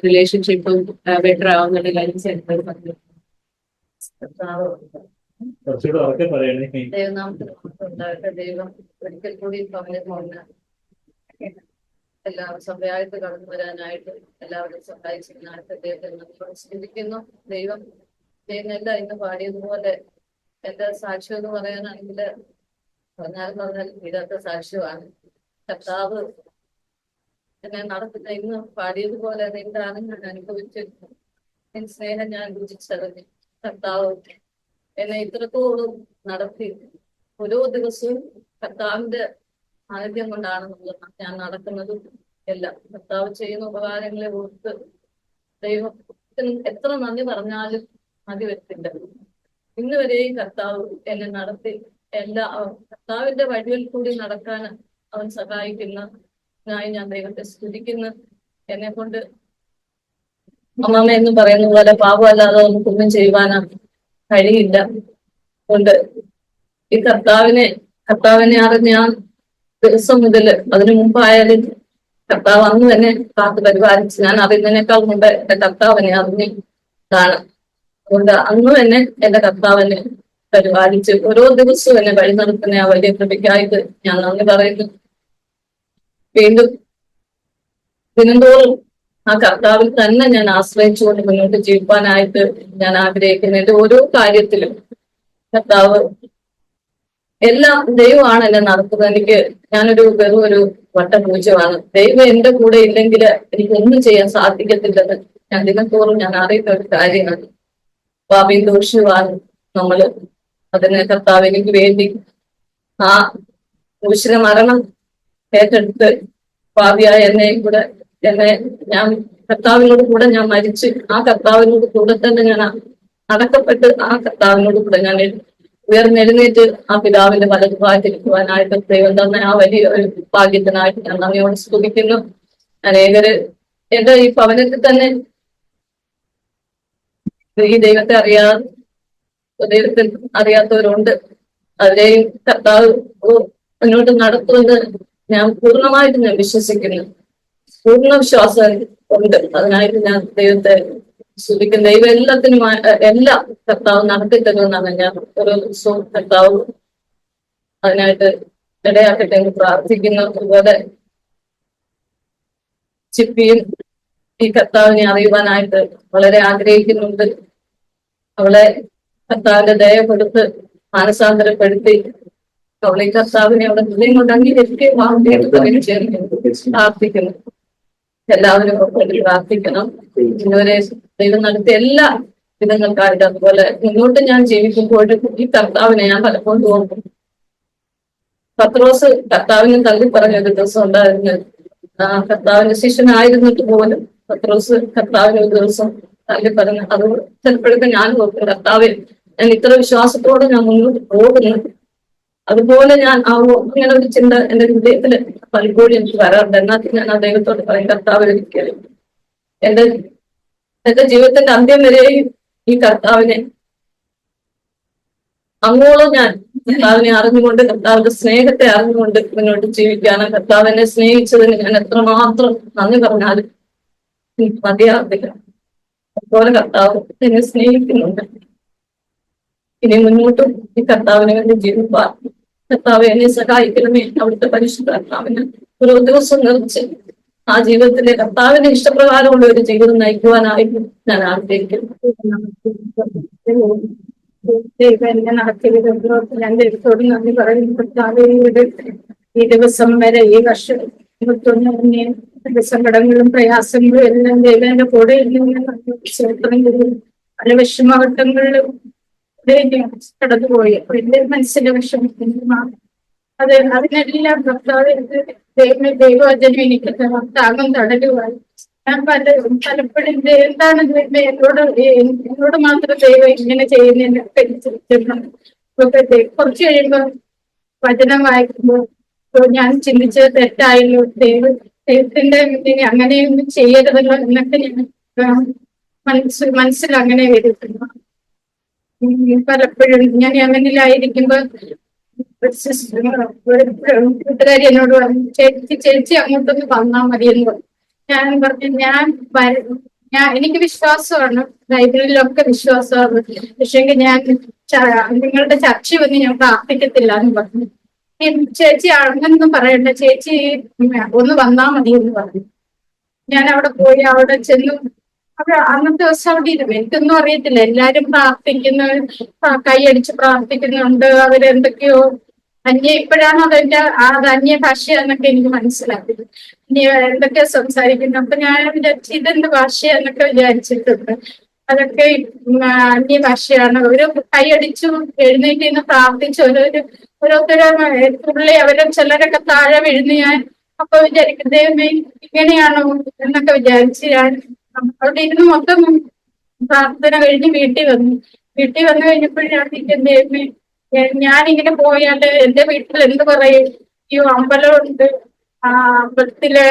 റിലേഷൻഷിപ്പും ബെറ്റർ ആവും എന്നുള്ള കാര്യം സൈക്കിളർ പറഞ്ഞു. കുറച്ചുകൂടെ ഉറക്കെ പറയണേ. ദൈവനാമത്തിൽ ദൈവം ഒരിക്കൽ കൂടി എല്ലാവരും സഭയായിട്ട് കടന്നു വരാനായിട്ട് എല്ലാവരും സഹായിച്ചതിനായിട്ട് ദൈവത്തെ നമ്മൾ ചിന്തിക്കുന്നു. ദൈവം ചെയ്യുന്നില്ല ഇന്ന് പാടിയതുപോലെ എന്റെ സാക്ഷ്യം എന്ന് പറയാനാണെങ്കിൽ പറഞ്ഞാൽ ഇല്ലാത്ത സാക്ഷ്യമാണ്. കർത്താവ് എന്നെ നടത്തുന്ന ഇന്ന് പാടിയതുപോലെ അതെന്താണ് ഞാൻ അനുഭവിച്ചിരുന്നു. എൻ സ്നേഹം ഞാൻ രുചിച്ചറിഞ്ഞു. കർത്താവ് എന്നെ ഇത്രത്തോളം നടത്തി. ഓരോ ദിവസവും കർത്താവിന്റെ സാന്നിധ്യം കൊണ്ടാണ് ഞാൻ നടക്കുന്നതും എല്ലാം. കർത്താവ് ചെയ്യുന്ന ഉപകാരങ്ങളെ ഓർത്ത് ദൈവത്തിന് എത്ര നന്ദി പറഞ്ഞാലും മതി വരത്തില്ല. ഇന്ന് വരെയും കർത്താവ് എന്നെ നടത്തി കർത്താവിന്റെ വഴിയിൽ കൂടി നടക്കാൻ അവൻ സഹായിക്കുന്നതിനായി ഞാൻ ദൈവത്തെ സ്തുതിക്കുന്നു. എന്നെ കൊണ്ട് അമ്മമ്മ എന്ന് പറയുന്ന പോലെ പാപമല്ലാതെ നമുക്കൊന്നും ചെയ്യുവാനാണ് കഴിയില്ല. കൊണ്ട് ഈ കർത്താവിനെ അറിഞ്ഞ ദിവസം മുതൽ അതിനു മുമ്പായാലും കർത്താവ് അന്ന് തന്നെ കാത്തു പരിപാലിച്ച് ഞാൻ അറിയുന്നതിനേക്കാൾ മുമ്പ് എന്റെ കർത്താവിനെ അറിഞ്ഞതാണ്. അതുകൊണ്ട് അന്ന് തന്നെ എന്റെ കർത്താവിനെ പരിപാലിച്ച് ഓരോ ദിവസവും എന്നെ വഴി നടത്തുന്ന ആ വലിയ കൃപയ്ക്കായിട്ട് ഞാൻ നന്ദി പറയുന്നു. വീണ്ടും ദിനംതോറും ആ കർത്താവിൽ തന്നെ ഞാൻ ആശ്രയിച്ചുകൊണ്ട് മുന്നോട്ട് ജീവിക്കാനായിട്ട് ഞാൻ ആഗ്രഹിക്കുന്നു. എന്റെ ഓരോ കാര്യത്തിലും കർത്താവ് എല്ലാം ദൈവമാണ് എന്നെ നടത്തുന്നത്. വെറും ഒരു വട്ടപൂജ്യമാണ്. ദൈവം എന്റെ കൂടെ ഇല്ലെങ്കിൽ എനിക്കൊന്നും ചെയ്യാൻ സാധിക്കത്തില്ലെന്ന് ഞാൻ ദിനത്തോറും ഞാൻ അറിയുന്ന ഒരു കാര്യമാണ്. പാപിയും ദോഷവുമാണ് നമ്മള്. അതിന് കർത്താവ് എനിക്ക് വേണ്ടി ആ ക്രൂശിലെ മരണം ഏറ്റെടുത്ത് പാപിയായ എന്നെ ഞാൻ കർത്താവിനോട് കൂടെ ഞാൻ മരിച്ച് ആ കർത്താവിനോട് കൂടെ തന്നെ ഞാൻ അടക്കപ്പെട്ട് ആ കർത്താവിനോട് കൂടെ ഞാൻ ഉയർന്നെഴുന്നേറ്റ് ആ പിതാവിന്റെ വലതുഭാഗത്തിരിക്കുവാനായിട്ട് ദൈവം തന്നെ ആ വലിയ ഒരു ഭാഗ്യത്തിനായിട്ട് ഞാൻ നന്ദിയോട് സ്തുതിക്കുന്നു. അനേകര് എന്റെ ഈ ഭവനത്തിൽ തന്നെ ഈ ദൈവത്തെ ദൈവത്തിൽ അറിയാത്തവരുണ്ട്. അവരെയും കർത്താവ് മുന്നോട്ട് നടത്തുമെന്ന് ഞാൻ പൂർണ്ണമായിട്ട് ഞാൻ വിശ്വസിക്കുന്നു. പൂർണ്ണ വിശ്വാസം ഉണ്ട്. അതിനായിട്ട് ഞാൻ ദൈവത്തെ സ്തുതിക്കുന്നു. ദൈവം എല്ലാം കർത്താവ് നടത്തി തരുമെന്നാണ് ഞാൻ ഓരോ ദിവസവും കർത്താവ് അതിനായിട്ട് ഇടയാക്കട്ടെ എന്ന് പ്രാർത്ഥിക്കുന്നു. അതുപോലെ ചിപ്പിയും ഈ കർത്താവിനെ അറിയുവാനായിട്ട് വളരെ ആഗ്രഹിക്കുന്നുണ്ട്. അവളെ കർത്താവിന്റെ ദയ കൊടുത്ത് മാനസാന്തരപ്പെടുത്തി അവളെ കർത്താവിനെ അവിടെ ഹൃദയം കൊണ്ട് അംഗീകരിക്കുകയും പ്രാർത്ഥിക്കുന്നു. എല്ലാവരും പ്രാർത്ഥിക്കണം. ഇന്നുവരെ ദൈവം നടത്തിയ എല്ലാ വിധങ്ങൾക്കായിട്ട് അതുപോലെ മുന്നോട്ട് ഞാൻ ജീവിക്കുമ്പോഴും ഈ കർത്താവിനെ ഞാൻ പലപ്പോഴും തോന്നും. പത്രോസ് കർത്താവിനെ തള്ളി പറഞ്ഞ ഒരു ദിവസം ഉണ്ടായിരുന്നു. കർത്താവിന്റെ ശിഷ്യനായിരുന്നിട്ട് പോലും പത്രോസ് കർത്താവിന് ഒരു ദിവസം തള്ളി പറഞ്ഞു. അത് ചിലപ്പോഴൊക്കെ ഞാൻ ഓർക്കും, കർത്താവെ ഞാൻ ഇത്ര വിശ്വാസത്തോടെ ഞാൻ മുന്നോട്ട് പോകുന്നു. അതുപോലെ ഞാൻ ഇങ്ങനെ ഒരു ചിന്ത എന്റെ ഹൃദയത്തിൽ പലപ്പോഴും എനിക്ക് വരാറുണ്ട്. എന്നാൽ ഞാൻ ആ ദൈവത്തോട് പറയും, കർത്താവ് ഒരിക്കലും എന്റെ ജീവിതത്തിന്റെ അന്ത്യം വരെയും ഈ കർത്താവിനെ അങ്ങോളം ഞാൻ കർത്താവിനെ അറിഞ്ഞുകൊണ്ട്, കർത്താവിന്റെ സ്നേഹത്തെ അറിഞ്ഞുകൊണ്ട് മുന്നോട്ട് ജീവിക്കാനും, കർത്താവിനെ സ്നേഹിച്ചതിന് ഞാൻ എത്രമാത്രം നന്ദി പറഞ്ഞാലും എനിക്ക് മതിയാകത്തില്ല. അതുപോലെ കർത്താവ് എന്നെ സ്നേഹിക്കുന്നുണ്ട്. ഇനി മുന്നോട്ടും ഈ കർത്താവിനെ വേണ്ടി ജീവിപ്പാൻ കർത്താവ് എന്നെ സഹായിക്കണമേ. അവിടുത്തെ പരിശുദ്ധാത്മാവിന് ഓരോ ദിവസം നിറച്ച് ആ ജീവിതത്തിലെ കർത്താവിന്റെ ഇഷ്ടപ്രകാരമുള്ള ഒരു ജീവിതം നയിക്കുവാനായിട്ട് ഞാൻ ആഗ്രഹിക്കുന്നു. എന്നെ നടത്തിയതിനോട് ഞാൻ ദൈവത്തോട് നന്ദി പറയുന്നു. കർത്താവേ, ഈ ദിവസം വരെ, ഈ വർഷം 21 സങ്കടങ്ങളും പ്രയാസങ്ങളും എല്ലാം ദൈവം എന്റെ കൂടെ പല വിഷമഘട്ടങ്ങളിലും കടന്നുപോയി. അപ്പൊ എന്റെ മനസ്സിന്റെ വിഷമത്തിന് അത് അതിനെല്ലാം കർത്താവ് ദൈവവചനം എനിക്ക് താങ്ങും തടലുമായി. ഞാൻ പലപ്പോഴും എന്താണ് എന്നോട് മാത്രം ദൈവം ഇങ്ങനെ ചെയ്യുന്നതിനൊക്കെ കുറച്ച് കഴിയുമ്പോ വചനം വായിക്കുമ്പോൾ ഞാൻ ചിന്തിച്ചത് തെറ്റായല്ലോ, ദൈവത്തിന്റെ അങ്ങനെയൊന്നും ചെയ്യരുതല്ലോ എന്നൊക്കെ ഞാൻ മനസ്സിൽ അങ്ങനെ വരുത്തുന്നു. പലപ്പോഴും ഞാൻ യമനിലായിരിക്കുമ്പോ കൂട്ടുകാരി എന്നോട് പറഞ്ഞു, ചേച്ചി അങ്ങോട്ടൊന്ന് വന്നാൽ മതിയെന്ന് പറഞ്ഞു. ഞാൻ പറഞ്ഞു, എനിക്ക് വിശ്വാസമാണ്, ബൈബിളിലൊക്കെ വിശ്വാസമാണ്, പക്ഷെങ്കിൽ ഞാൻ നിങ്ങളുടെ ചർച്ച വന്ന് ഞാൻ പ്രാർത്ഥിക്കത്തില്ല എന്ന് പറഞ്ഞു. ചേച്ചി അങ്ങനൊന്നും പറയണ്ട, ചേച്ചി ഒന്ന് വന്നാൽ മതി എന്ന് പറഞ്ഞു. ഞാൻ അവിടെ പോയി, അവിടെ ചെന്നു. അന്നത്തെ ദിവസം അവിടെ ഇരുന്നു. എനിക്കൊന്നും അറിയത്തില്ല. എല്ലാരും പ്രാർത്ഥിക്കുന്ന, കൈയടിച്ച് പ്രാർത്ഥിക്കുന്നുണ്ട്. അവരെന്തൊക്കെയോ ഇപ്പോഴാണ് അത് അന്യ ഭാഷയാന്നൊക്കെ എനിക്ക് മനസ്സിലാക്കിയത്. ഇനി എന്തൊക്കെയോ സംസാരിക്കുന്നു. അപ്പൊ ഞാൻ വിചാരിച്ചു ഇതെന്ത് ഭാഷയാന്നൊക്കെ വിചാരിച്ചിട്ടുണ്ട്. അതൊക്കെ അന്യഭാഷയാണ്. ഒരു കൈയടിച്ചു എഴുന്നേറ്റ് നിന്ന് പ്രാർത്ഥിച്ചു. ഓരോരുത്തരോ പുള്ളി അവരും ചിലരൊക്കെ താഴെ വീഴുന്നു. ഞാൻ അപ്പൊ വിചാരിക്കും, ദൈവമേ ഇങ്ങനെയാണോ എന്നൊക്കെ വിചാരിച്ച് ഞാൻ അവിടെ ഇരുന്ന് മൊത്തം പ്രാർത്ഥന കഴിഞ്ഞ് വീട്ടിൽ വന്നു കഴിഞ്ഞപ്പോഴാണ് ദൈവമേ ഞാനിങ്ങനെ പോയാല് എന്റെ വീട്ടിൽ എന്ത് പറയും, ഈ അമ്പലമുണ്ട്, ആ അമ്പലത്തില്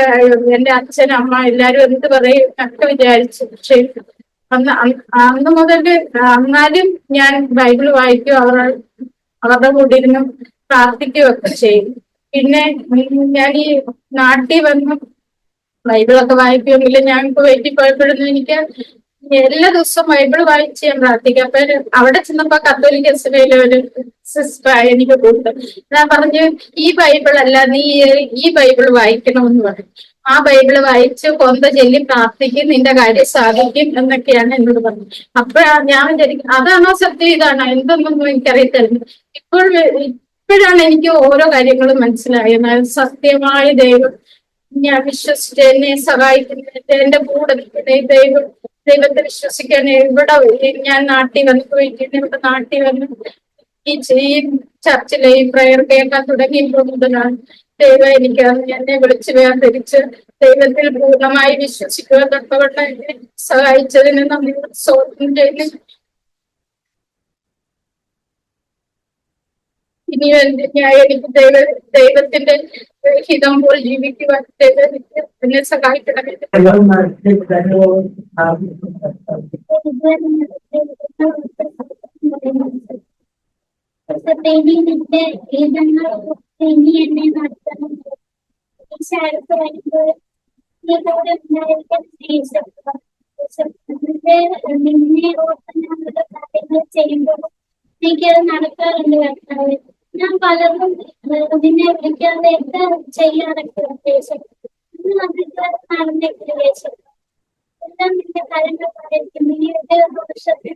എന്റെ അച്ഛൻ അമ്മ എല്ലാരും എന്ത് പറയും എന്നൊക്കെ വിചാരിച്ചു. പക്ഷെ അന്ന് മുതൽ എന്നാലും ഞാൻ ബൈബിൾ വായിക്കും, അവരുടെ കൂടെ ഇരുന്ന് പ്രാർത്ഥിക്കുകയൊക്കെ ചെയ്യും. പിന്നെ ഞാൻ ഈ നാട്ടിൽ വന്ന് ബൈബിളൊക്കെ വായിക്കുമെങ്കിലും ഞാൻ ഇപ്പൊ വീട്ടിൽ പോയപ്പോഴൊന്നും എനിക്ക് എല്ലാ ദിവസവും ബൈബിൾ വായിച്ച് ഞാൻ പ്രാർത്ഥിക്കും. അപ്പൊ അവിടെ ചെന്നപ്പോ കത്തോലിക്ക സഭയിലെ ഒരു സിസ്റ്റർ എനിക്ക് കൂട്ടും. ഞാൻ പറഞ്ഞു, ഈ ബൈബിൾ അല്ല, നീ ഈ ബൈബിൾ വായിക്കണമെന്ന് പറഞ്ഞു. ആ ബൈബിള് വായിച്ച് കൊന്ത ചൊല്ലി പ്രാർത്ഥിക്കും, നിന്റെ കാര്യം സാധിക്കും എന്നൊക്കെയാണ് എന്നോട് പറഞ്ഞത്. അപ്പോഴാണ് ഞാൻ വിചാരിക്കും, അതാണോ സത്യം, ഇതാണോ എന്തൊന്നും എനിക്കറിയത്തില്ല. ഇപ്പോഴാണ് എനിക്ക് ഓരോ കാര്യങ്ങളും മനസ്സിലായത്. സത്യമായ ദൈവം ഞാൻ വിശ്വസിച്ച് എന്നെ സഹായിക്കുന്ന, എന്റെ കൂടെ ദൈവത്തെ വിശ്വസിക്കാൻ ഇവിടെ ഞാൻ നാട്ടിൽ വന്ന് പോയിട്ട് ഇവിടെ നാട്ടിൽ വന്ന് ഈ ചർച്ചിലെ ഈ പ്രയർ കേൾക്കാൻ തുടങ്ങിയപ്പോൾ മുതലാണ് ദൈവം എനിക്ക് എന്നെ വിളിച്ച് വേർതിരിച്ച് ദൈവത്തിൽ പൂർണ്ണമായി വിശ്വസിക്കുക തൊട്ടവണ്ണം എന്നെ സഹായിച്ചതിന് നന്ദി സ്തോത്രം ചെയ്യുന്നു. ഇനി എനിക്ക് ദൈവത്തിന്റെ ഹിതം പോലെ ജീവിക്കുവാൻ എന്നെ സഹായിക്കണമേ. എന്നെ നടത്തണം. നിന്നെ ഓർക്കുന്ന കാര്യങ്ങൾ ചെയ്യുമ്പോൾ എനിക്കത് നടക്കാറുണ്ട് കർത്താവേ. ഞാൻ പലർക്കും നിന്നെ വിളിക്കാതെ എന്താ ചെയ്യാനൊക്കെ ഉദ്ദേശിക്കും. നടന്നേക്ക് ഉദ്ദേശിക്കും. എല്ലാം നിന്റെ കാര്യങ്ങൾ പറയും. നീ വർഷത്തിൽ